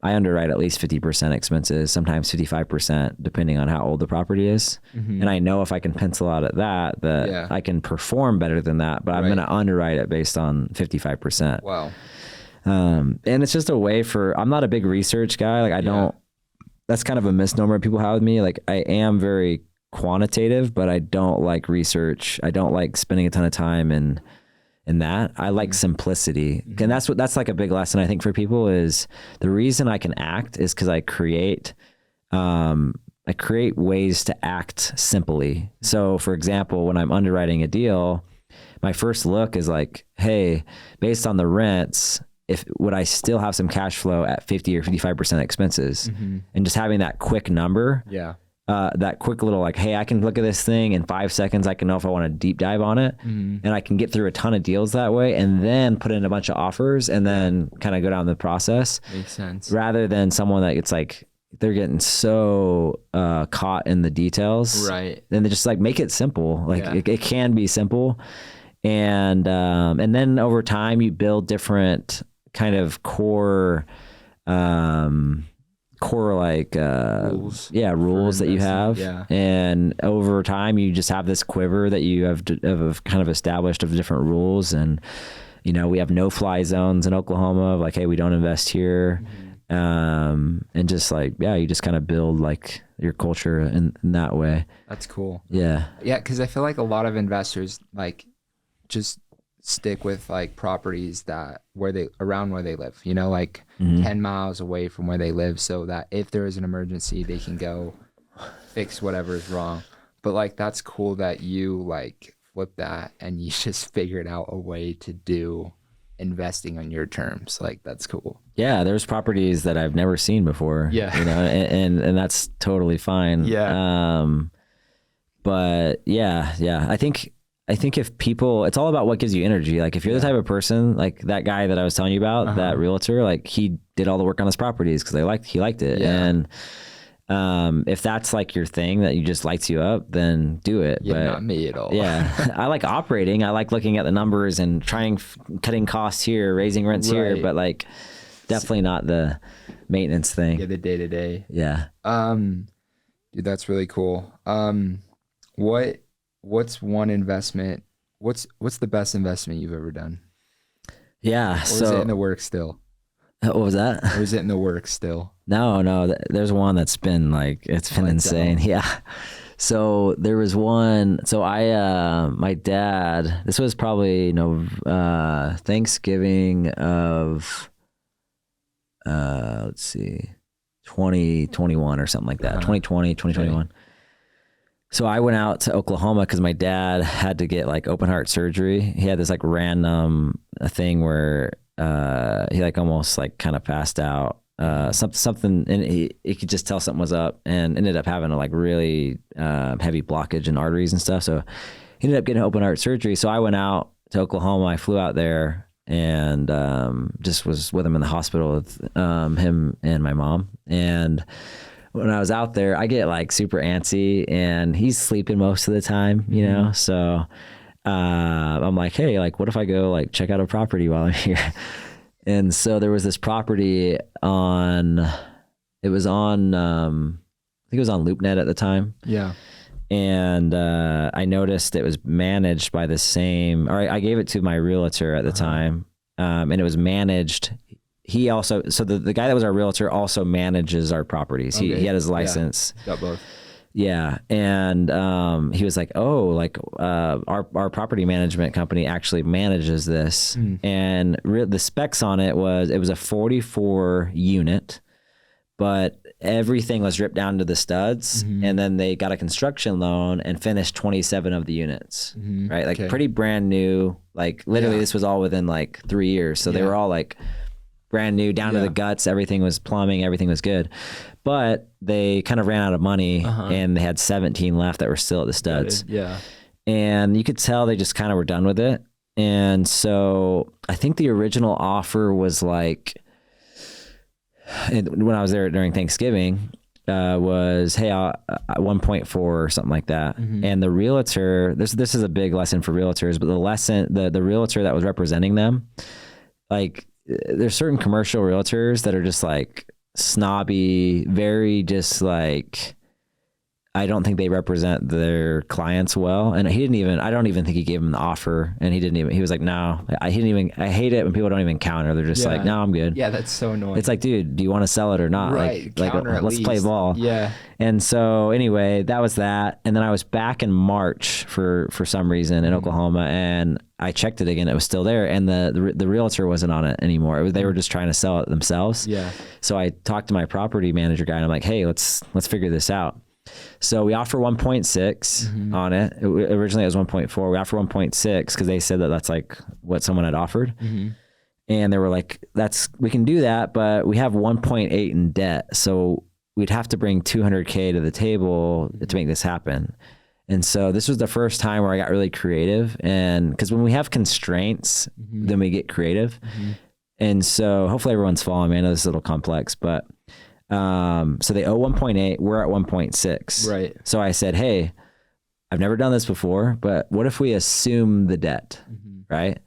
I underwrite at least 50% expenses, sometimes 55%, depending on how old the property is. And I know if I can pencil out at that I can perform better than that, but I'm going to underwrite it based on 55%.
Wow.
And it's just a way I'm not a big research guy. Like I don't, that's kind of a misnomer people have with me. Like I am very quantitative, but I don't like research. I don't like spending a ton of time in that. I like simplicity. And that's like a big lesson I think for people is the reason I can act is because I create ways to act simply. So for example, when I'm underwriting a deal, my first look is like, hey, based on the rents, would I still have some cash flow at 50 or 55% expenses? And just having that quick number, that quick little like, hey, I can look at this thing in 5 seconds. I can know if I want to deep dive on it, and I can get through a ton of deals that way, and then put in a bunch of offers, and then kind of go down the process.
Makes sense.
Rather than someone that it's like they're getting so caught in the details,
right?
Then they just like make it simple. Like it can be simple, and then over time you build different kind of core like rules that you have, and over time you just have this quiver that you have kind of established of different rules. And we have no-fly zones in Oklahoma of like, hey, we don't invest here, and just like you just kind of build like your culture in that way.
That's cool.
Yeah,
because I feel like a lot of investors like just stick with like properties around where they live, like 10 miles away from where they live, so that if there is an emergency, they can go fix whatever is wrong. But like, that's cool that you like flip that and you just figured out a way to do investing on your terms. Like, that's cool.
Yeah. There's properties that I've never seen before, and that's totally fine. But I think if people, it's all about what gives you energy. Like if you're the type of person, like that guy that I was telling you about, that realtor, like he did all the work on his properties because he liked it. And if that's like your thing that just lights you up, then do it.
Yeah,
but
not me at all.
I like operating. I like looking at the numbers and cutting costs here, raising rents here, but like definitely not the maintenance thing.
Yeah, the day to day.
Yeah.
Dude, that's really cool. What's one investment? What's the best investment you've ever done?
Yeah.
Or is it in the works still?
What was that?
Or is it in the works still?
No. There's one that's been like, it's been insane. Yeah. So there was one. So my dad, this was probably Thanksgiving of, let's see, 2021 or something like that. 2020, 2021. Okay. So I went out to Oklahoma because my dad had to get like open heart surgery. He had this like random thing where he like almost like kind of passed out, something, and he could just tell something was up, and ended up having a like really heavy blockage in arteries and stuff. So he ended up getting open heart surgery. So I went out to Oklahoma. I flew out there and just was with him in the hospital with him and my mom. And when I was out there, I get like super antsy, and he's sleeping most of the time, So I'm like, hey, like, what if I go like check out a property while I'm here? And so there was this property I think it was on LoopNet at the time. Yeah. And I noticed it was managed by I gave it to my realtor at the time, and it was managed. He also, so the guy that was our realtor also manages our properties. Okay. He had his license.
Yeah. Got both.
Yeah. And he was like, oh, like our property management company actually manages this. And the specs on it was a 44 unit, but everything was ripped down to the studs. And then they got a construction loan and finished 27 of the units, right? Like pretty brand new, like literally this was all within like 3 years. So they were all like brand new, down to the guts. Everything was plumbing. Everything was good. But they kind of ran out of money, and they had 17 left that were still at the studs. Yeah. And you could tell they just kind of were done with it. And so I think the original offer was like, when I was there during Thanksgiving, was, hey, 1.4 or something like that. And the realtor, this is a big lesson for realtors, but the realtor that was representing them, like, there's certain commercial realtors that are just like snobby, very just like, I don't think they represent their clients well. And I don't even think he gave him the offer, and he was like, no, I hate it when people don't even counter. They're just like, no, I'm good.
Yeah, that's so annoying.
It's like, dude, do you want to sell it or not?
Right.
Like let's play ball.
Yeah.
And so anyway, that was that. And then I was back in March for some reason in Oklahoma, and I checked it again. It was still there, and the realtor wasn't on it anymore. They were just trying to sell it themselves.
Yeah.
So I talked to my property manager guy, and I'm like, hey, let's figure this out. So we offer 1.6 on it. Originally it was 1.4. We offer 1.6 because they said that's like what someone had offered. And they were like, we can do that, but we have 1.8 in debt. So we'd have to bring 200K to the table to make this happen. And so this was the first time where I got really creative. And because when we have constraints, then we get creative. And so hopefully everyone's following me. I know this is a little complex, but so they owe 1.8, we're at 1.6.
Right.
So I said, hey, I've never done this before, but what if we assume the debt, right?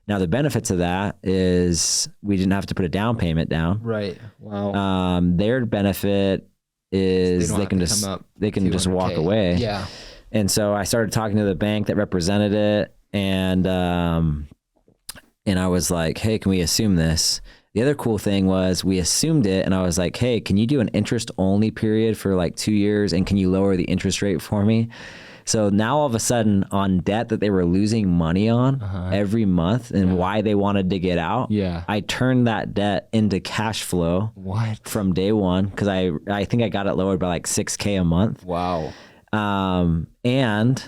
Now the benefits of that is we didn't have to put a down payment down.
Right. Wow.
Their benefit is they can just walk away.
Yeah.
And so I started talking to the bank that represented it, and I was like, hey, can we assume this? The other cool thing was we assumed it, and I was like, hey, can you do an interest only period for like 2 years, and can you lower the interest rate for me? So now all of a sudden on debt that they were losing money on every month and why they wanted to get out, I turned that debt into cash flow from day one, because I think I got it lowered by like $6K a month.
Wow.
And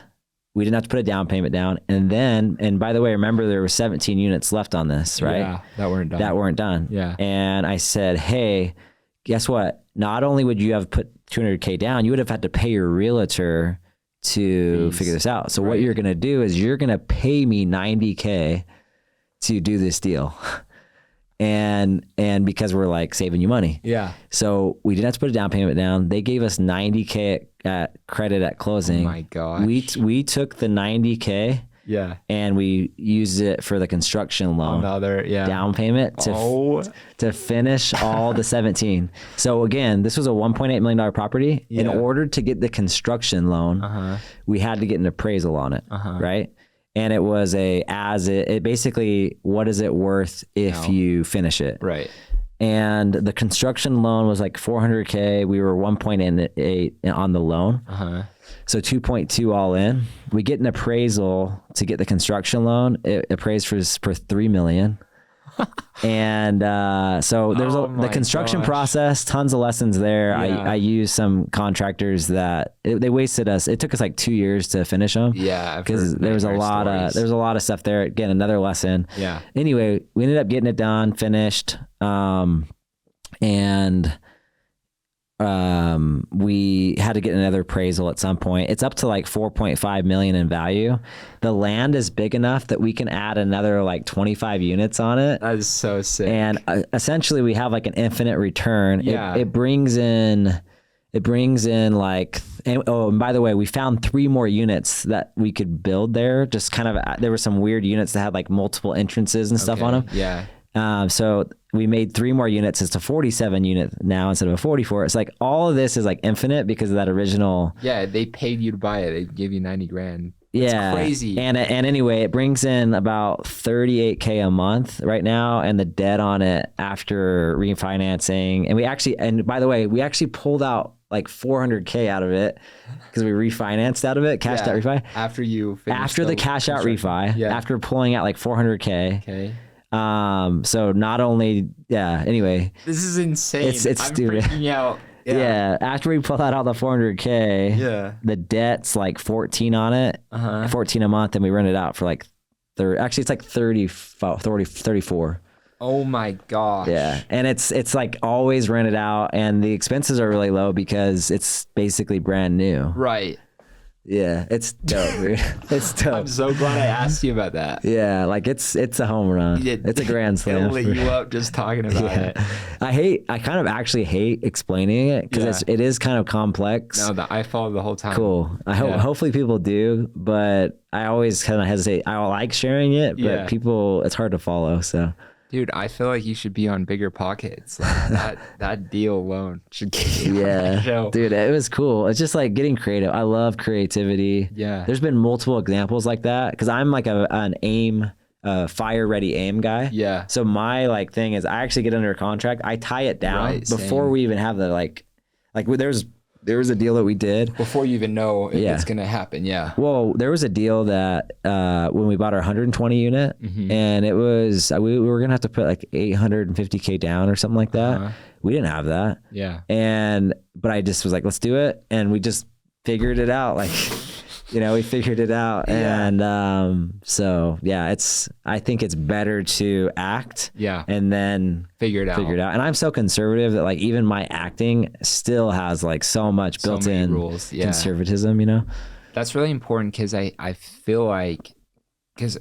we didn't have to put a down payment down. And by the way, remember there were 17 units left on this, right?
Yeah, that weren't done.
Yeah. And I said, hey, guess what? Not only would you have put 200K down, you would have had to pay your realtor to figure this out. So what you're going to do is you're going to pay me 90K to do this deal. And because we're like saving you money. Yeah. So we didn't have to put a down payment down. They gave us 90K at credit at closing.
Oh my gosh.
We took the 90K. Yeah. And we used it for the construction loan. Down payment to finish all the 17. So again, this was a $1.8 million property. In order to get the construction loan, we had to get an appraisal on it. Right. And it was it basically, what is it worth if you finish it? Right. And the construction loan was like 400K. We were 1.8 on the loan. So 2.2 all in. We get an appraisal to get the construction loan. It appraised for $3 million. And so there's the construction process, tons of lessons there. Yeah. I used some contractors that they wasted us. It took us like 2 years to finish them. Yeah, because there was a lot of stuff there. Again, another lesson. Yeah. Anyway, we ended up getting it done, finished, and we had to get another appraisal at some point. It's up to like 4.5 million in value. The land is big enough that we can add another like 25 units on it.
That is so sick.
And essentially we have like an infinite return. Yeah. It brings in like, and by the way, we found 3 more units that we could build there. Just kind of, there were some weird units that had like multiple entrances and stuff on them. Yeah. So we made 3 more units. It's a 47 unit now instead of a 44. It's like all of this is like infinite because of that original.
Yeah, they paid you to buy it. They gave you 90 grand. It's crazy.
And anyway, it brings in about 38K a month right now, and the debt on it after refinancing. And by the way, we actually pulled out like 400K out of it because we refinanced out of it, cashed out refi.
After
the cash out refi, after pulling out like 400K. Okay. So not only, anyway.
This is insane.
It's
I'm
stupid.
Freaking out.
Yeah. After we pull out all the 400K, the debt's like 14 on it, 14 a month, and we rent it out for like, actually it's like 34.
Oh my gosh.
Yeah. And it's like always rented out, and the expenses are really low because it's basically brand new. Right. Yeah, it's dope, dude. It's dope.
I'm so glad I asked you about that.
Yeah, like it's a home run. It's a grand slam.
It'll lit you up just talking about it.
I kind of actually hate explaining it because it is kind of complex.
No, I followed the whole time.
Cool. Hopefully people do, but I always kind of hesitate. I like sharing it, but people, it's hard to follow. So
Dude, I feel like you should be on Bigger Pockets. Like that deal alone should get you on that show.
Dude, it was cool. It's just like getting creative. I love creativity.
Yeah.
There's been multiple examples like that because I'm like an aim, fire ready aim guy.
Yeah.
So my like thing is I actually get under a contract. I tie it down before we even have the like there was a deal that we did
before you even know if it's going to happen. Yeah.
Well, there was a deal that when we bought our 120 unit and it was, we were going to have to put like $850K down or something like that. We didn't have that.
Yeah.
But I just was like, let's do it. And we just figured it out. Like, we figured it out.
Yeah.
And so yeah, I think it's better to act and then
figure it out.
And I'm so conservative that like even my acting still has like so much built-in
rules. Yeah.
conservatism,
That's really important because I feel like, because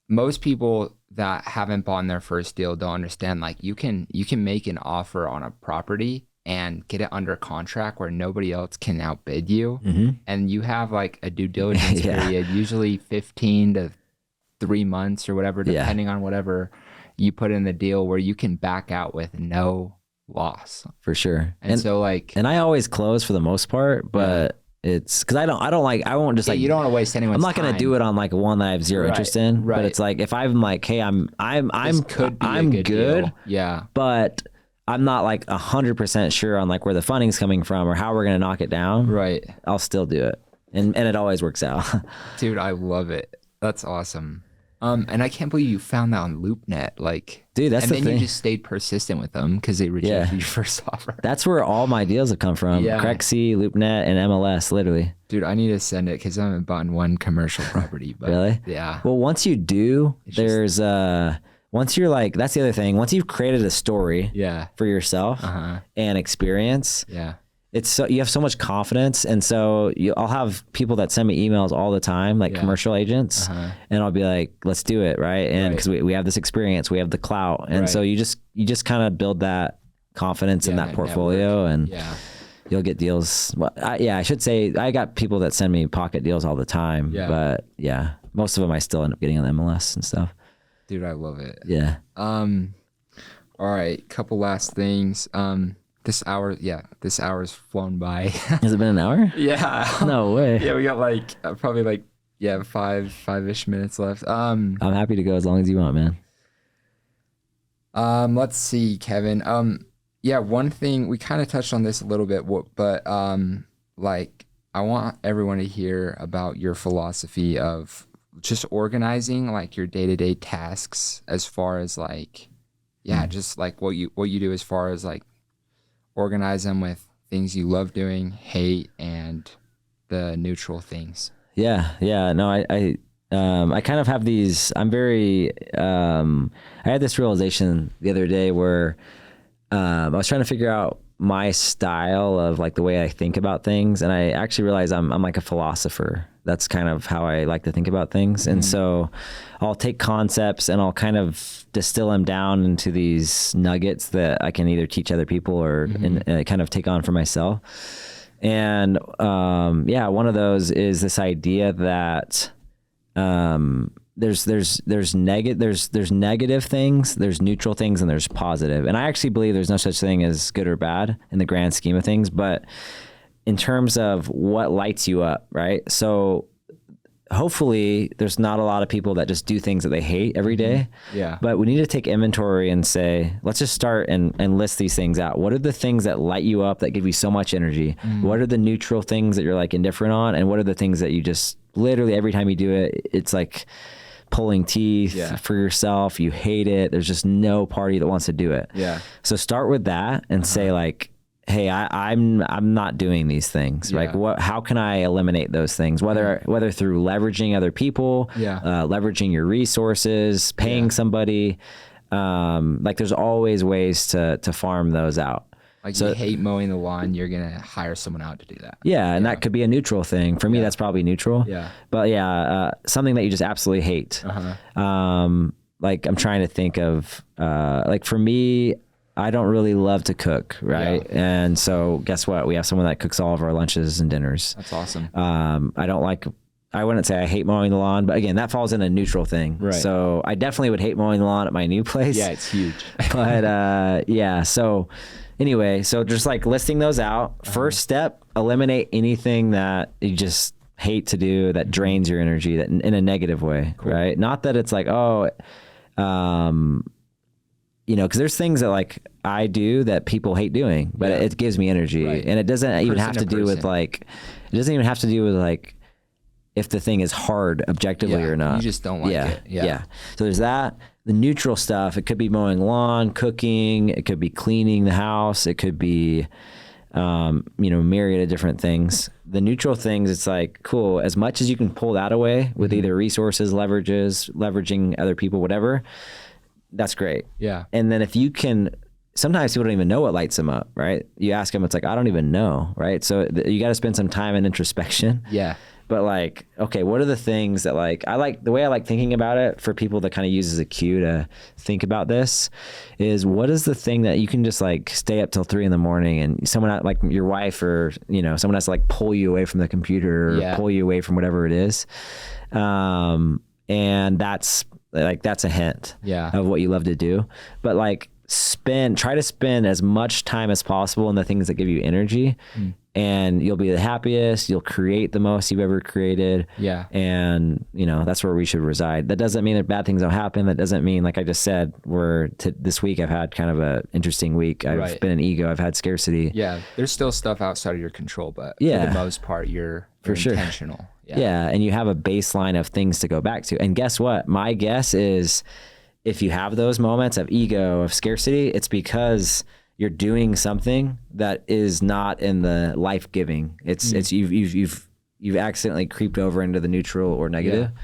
most people that haven't bought their first deal don't understand, like you can make an offer on a property and get it under contract where nobody else can outbid you. And you have like a due diligence period, usually 15 to 3 months or whatever, depending on whatever you put in the deal, where you can back out with no loss.
For sure.
And so like,
and I always close for the most part, but it's because I won't just like,
you don't want to waste anyone's time.
I'm not going to do it on like one that I have zero interest in, but it's like, if I'm like, hey, I'm good.
Deal. Yeah.
But I'm not like 100% sure on like where the funding's coming from or how we're going to knock it down.
Right.
I'll still do it. And it always works out.
Dude, I love it. That's awesome. And I can't believe you found that on LoopNet. Like,
dude, that's the thing.
And then you just stayed persistent with them because they rejected your first offer.
That's where all my deals have come from.
Yeah.
Crexy, LoopNet, and MLS, literally.
Dude, I need to send it because I haven't bought one commercial property. But
really?
Yeah.
Well, once you do, once you're like, that's the other thing. Once you've created a story for yourself and experience, it's so, you have so much confidence. And so I'll have people that send me emails all the time, like commercial agents, and I'll be like, let's do it. Right. And because we have this experience, we have the clout. And so you just kind of build that confidence in that portfolio network. And you'll get deals. Well, I should say I got people that send me pocket deals all the time, but most of them I still end up getting on the MLS and stuff.
Dude, I love it.
Yeah.
All right. Couple last things. This hour's flown by.
Has it been an hour?
Yeah.
No way.
Yeah, we got like probably like five-ish minutes left.
I'm happy to go as long as you want, man.
Let's see, Kevin. One thing we kind of touched on this a little bit, but like I want everyone to hear about your philosophy of just organizing like your day-to-day tasks, as far as like just like what you do as far as like organize them with things you love doing, hate, and the neutral things. No, I kind of have these, I had this realization the other day where I was trying to figure out my style of like the way I think about things, and I actually realized I'm like a philosopher. That's kind of how I like to think about things. And so I'll take concepts and I'll kind of distill them down into these nuggets that I can either teach other people or kind of take on for myself. And one of those is this idea that there's negative things, there's neutral things, and there's positive. And I actually believe there's no such thing as good or bad in the grand scheme of things, but in terms of what lights you up, right? So hopefully there's not a lot of people that just do things that they hate every day. Yeah.
But we need to take inventory and say, let's just start and list these things out. What are the things that light you up, that give you so much energy? What are the neutral things that you're like indifferent on? And what are the things that you just literally every time you do it, it's like pulling teeth for yourself. You hate it. There's just no party that wants to do it.
Yeah.
So start with that and say like, hey, I'm not doing these things. Like how can I eliminate those things? Whether through leveraging other people, leveraging your resources, paying somebody, like there's always ways to farm those out.
Like you hate mowing the lawn, you're going to hire someone out to do that.
Yeah. And that could be a neutral thing. For me, that's probably neutral.
Yeah.
But something that you just absolutely hate. Like I'm trying to think of, like for me, I don't really love to cook, right? Yeah. And so guess what? We have someone that cooks all of our lunches and dinners.
That's awesome.
I don't like I wouldn't say I hate mowing the lawn, but again, that falls in a neutral thing.
Right.
So I definitely would hate mowing the lawn at my new place.
Yeah, it's huge.
But yeah, so anyway, so just like listing those out. First step, eliminate anything that you just hate to do that drains your energy, that in a negative way, right? Not that it's like, oh, you know, because there's things that like I do that people hate doing, but it gives me energy, and it doesn't even have to do with like, it doesn't even have to do with like if the thing is hard objectively or not.
You just don't like it.
Yeah. So there's that. The neutral stuff, it could be mowing lawn, cooking, it could be cleaning the house, it could be, you know, myriad of different things. The neutral things, it's like, cool, as much as you can pull that away with either resources, leveraging other people, whatever, that's great.
Yeah.
And then if you can, sometimes people don't even know what lights them up, right? You ask them, it's like, I don't even know, right? So you got to spend some time in introspection.
Yeah.
But like, okay, what are the things that like, I like the way I like thinking about it for people to kind of use as a cue to think about this is, what is the thing that you can just like stay up till 3 a.m. and someone like your wife or, you know, someone has to like pull you away from the computer or pull you away from whatever it is. And that's a hint of what you love to do. But like try to spend as much time as possible in the things that give you energy. And you'll be the happiest, you'll create the most you've ever created. Yeah. And, you know, that's where we should reside. That doesn't mean that bad things don't happen. That doesn't mean, like I just said, this week I've had kind of a interesting week. I've been an ego, I've had scarcity. Yeah.
There's still stuff outside of your control, but for the most part, you're intentional.
Yeah. And you have a baseline of things to go back to. And guess what? My guess is if you have those moments of ego, of scarcity, it's because you're doing something that is not in the life-giving. It's you've accidentally creeped over into the neutral or negative. Yeah.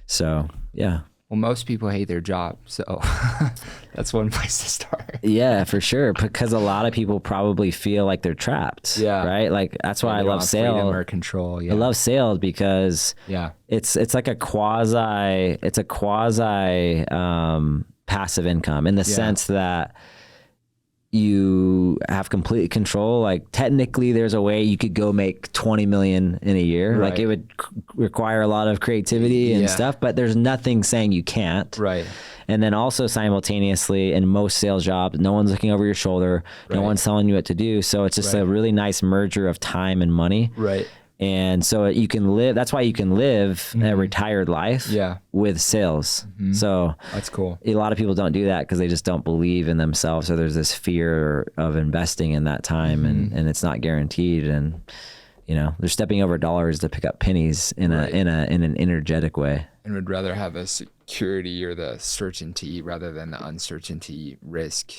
So yeah.
Well, most people hate their job, so that's one place to start.
Yeah, for sure. Because a lot of people probably feel like they're trapped. Yeah. Right. Like that's why I love sales
or control. Yeah.
I love sales because it's like a quasi passive income in the sense that you have complete control. Like technically there's a way you could go make 20 million in a year. Like it would require a lot of creativity and stuff, but there's nothing saying you can't. Right. And then also simultaneously in most sales jobs, no one's looking over your shoulder. No one's telling you what to do. So it's just a really nice merger of time and money. Right. And so you can live, that's why you can live a retired life with sales. So
that's cool.
A lot of people don't do that because they just don't believe in themselves. So there's this fear of investing in that time and it's not guaranteed. And, you know, they're stepping over dollars to pick up pennies in an energetic way.
And would rather have a security or the certainty rather than the uncertainty risk,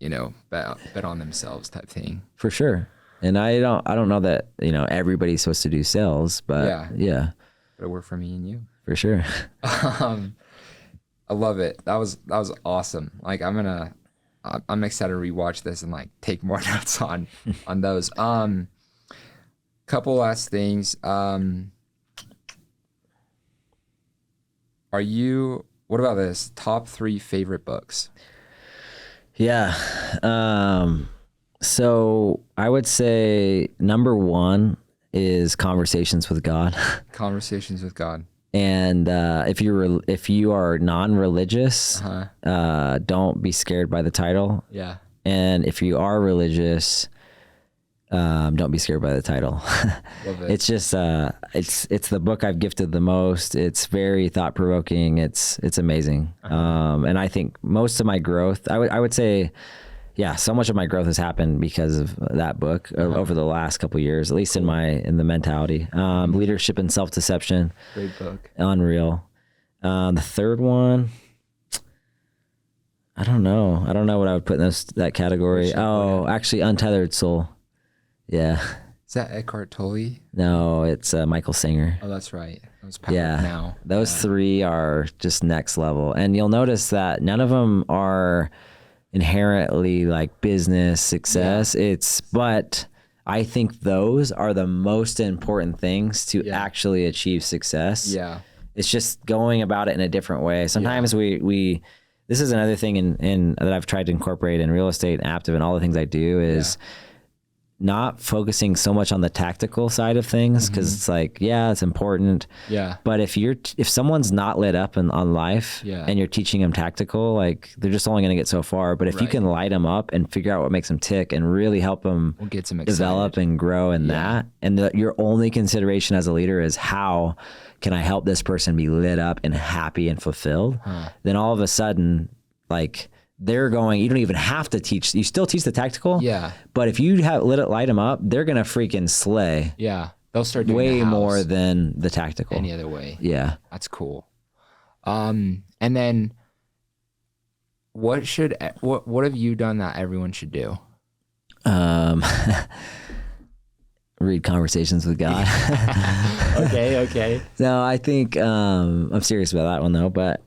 you know, bet on themselves type thing.
For sure. And I don't know that, you know, everybody's supposed to do sales, but yeah.
It'll work for me and you.
For sure.
I love it. That was awesome. Like I'm excited to rewatch this and like take more notes on those. Couple last things. What about this? Top 3 favorite books?
Yeah. So I would say number 1 is Conversations with God.
Conversations with God.
And if you are non-religious, don't be scared by the title. Yeah. And if you are religious, don't be scared by the title. Love it. It's just it's the book I've gifted the most. It's very thought provoking. It's amazing. And I think most of my growth, I would say. Yeah, so much of my growth has happened because of that book over the last couple of years, at least in the mentality. Leadership and Self-Deception.
Great book.
Unreal. The third one, I don't know what I would put in that category. Actually, Untethered Soul. Yeah.
Is that Eckhart Tolle?
No, it's Michael Singer.
Oh, that's right. That was Power Now.
Those 3 are just next level. And you'll notice that none of them are inherently like business success. But I think those are the most important things to actually achieve success. Yeah. It's just going about it in a different way. Sometimes we this is another thing in that I've tried to incorporate in real estate and Aptive and all the things I do is not focusing so much on the tactical side of things, because it's like, yeah, it's important.
Yeah.
But if someone's not lit up on life and you're teaching them tactical, like they're just only going to get so far. But if you can light them up and figure out what makes them tick and really help them
get some
develop and grow in that, and your only consideration as a leader is how can I help this person be lit up and happy and fulfilled, then all of a sudden, like, they're going, you don't even have to teach. You still teach the tactical.
Yeah.
But if you light them up, they're going to freaking slay.
Yeah. They'll start doing
way more than the tactical.
Any other way.
Yeah.
That's cool. And then what have you done that everyone should do?
Read Conversations with God.
Okay.
No, I think, I'm serious about that one though, but,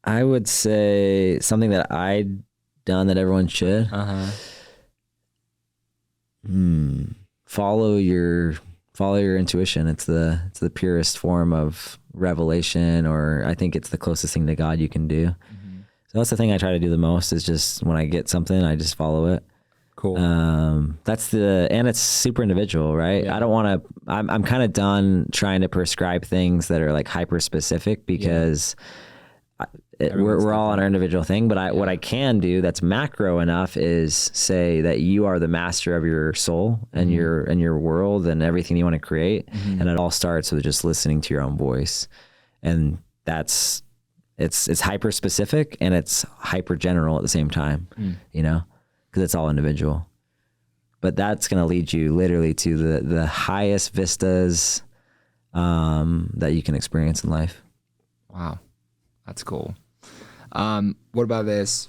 I would say something that I'd done that everyone should. Follow your intuition. It's the purest form of revelation, or I think it's the closest thing to God you can do. So that's the thing I try to do the most, is just when I get something, I just follow it.
Cool.
And it's super individual, right?
Yeah.
I don't want to, I'm kind of done trying to prescribe things that are like hyper specific, because we're all on our individual thing, but what I can do that's macro enough is say that you are the master of your soul and your world and everything you want to create. And it all starts with just listening to your own voice. And it's hyper specific and it's hyper general at the same time, because it's all individual. But that's going to lead you literally to the highest vistas that you can experience in life.
Wow. That's cool. What about this?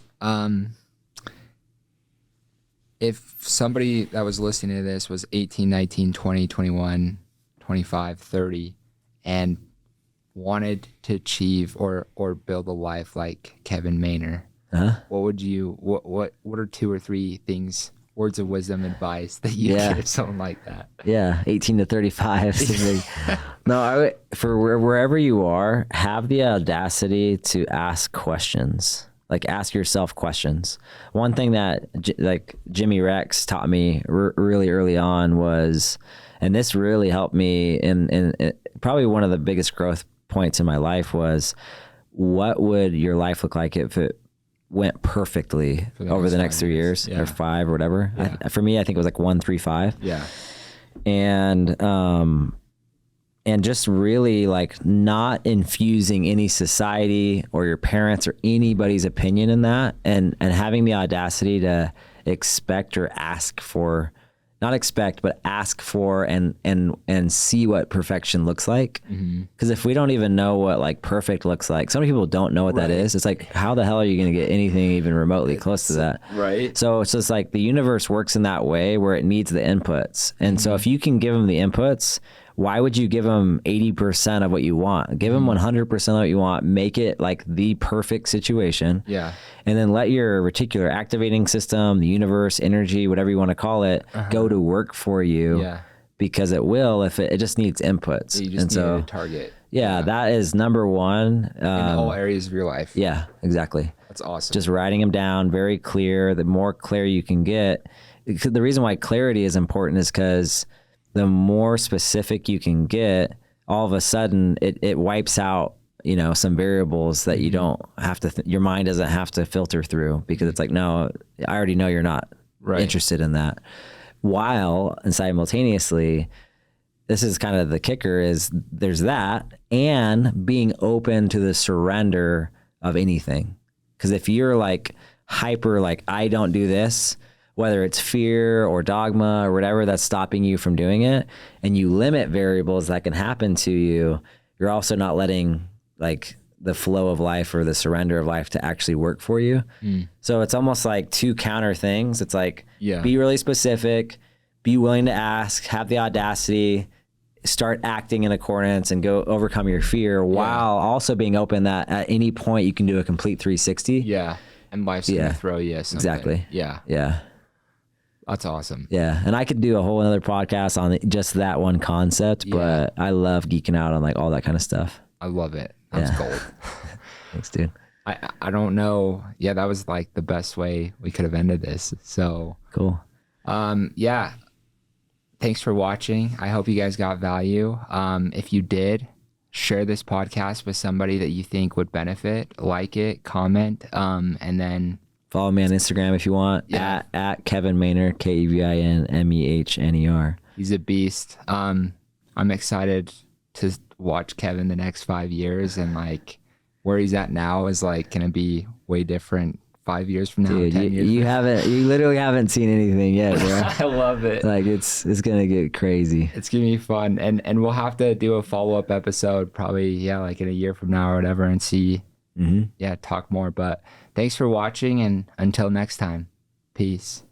If somebody that was listening to this was 18, 19, 20, 21, 25, 30, and wanted to achieve or build a life like Kevin Mehner, what are 2 or 3 things, words of wisdom, advice that you give someone like that? Yeah,
18 to 35. No, for wherever you are, have the audacity to ask questions. Like, ask yourself questions. One thing that like Jimmy Rex taught me really early on was, and this really helped me in probably one of the biggest growth points in my life, was, what would your life look like if it went perfectly over the next 3 years or 5 or whatever? For me, I think it was like 1, 3, 5.
Yeah.
And just really like not infusing any society or your parents or anybody's opinion in that, and having the audacity to expect or ask for, not expect, but ask for and see what perfection looks like. Because if we don't even know what like perfect looks like, so many people don't know what that is. It's like, how the hell are you going to get anything even remotely close to that?
Right.
So it's just like the universe works in that way where it needs the inputs. And so if you can give them the inputs, why would you give them 80% of what you want? Give them 100% of what you want. Make it like the perfect situation.
Yeah.
And then let your reticular activating system, the universe, energy, whatever you want to call it, go to work for you.
Yeah.
Because it will, if it just needs inputs.
You just need a target.
Yeah, that is number one.
In all areas of your life.
Yeah, exactly.
That's awesome.
Just writing them down, very clear. The more clear you can get. The reason why clarity is important is because the more specific you can get, all of a sudden it wipes out, some variables that you don't have to, your mind doesn't have to filter through, because it's like, no, I already know you're not interested in that. While, and simultaneously, this is kind of the kicker, is there's that, and being open to the surrender of anything. Because if you're like hyper, like, I don't do this, whether it's fear or dogma or whatever that's stopping you from doing it, and you limit variables that can happen to you, you're also not letting like the flow of life or the surrender of life to actually work for you. So it's almost like 2 counter things. It's like, be really specific, be willing to ask, have the audacity, start acting in accordance, and go overcome your fear, while also being open that at any point you can do a complete 360.
Yeah. And life's going to throw you something.
Exactly.
Yeah.
Yeah.
That's awesome.
Yeah. And I could do a whole another podcast on just that one concept, but I love geeking out on like all that kind of stuff.
I love it. That's gold.
Thanks, dude.
I don't know. Yeah, that was like the best way we could have ended this. So
cool.
Yeah. Thanks for watching. I hope you guys got value. If you did, share this podcast with somebody that you think would benefit, like it, comment, and then
follow me on Instagram if you want.
Yeah.
At Kevin Mehner, KevinMehner.
He's a beast. I'm excited to watch Kevin the next 5 years, and like where he's at now is like gonna be way different 5 years from now.
Dude,
10 years
you
from
haven't, you literally haven't seen anything yet, bro.
now. I love it.
Like it's gonna get crazy.
It's gonna be fun, and we'll have to do a follow-up episode probably like in a year from now or whatever, and see talk more. But thanks for watching, and until next time, peace.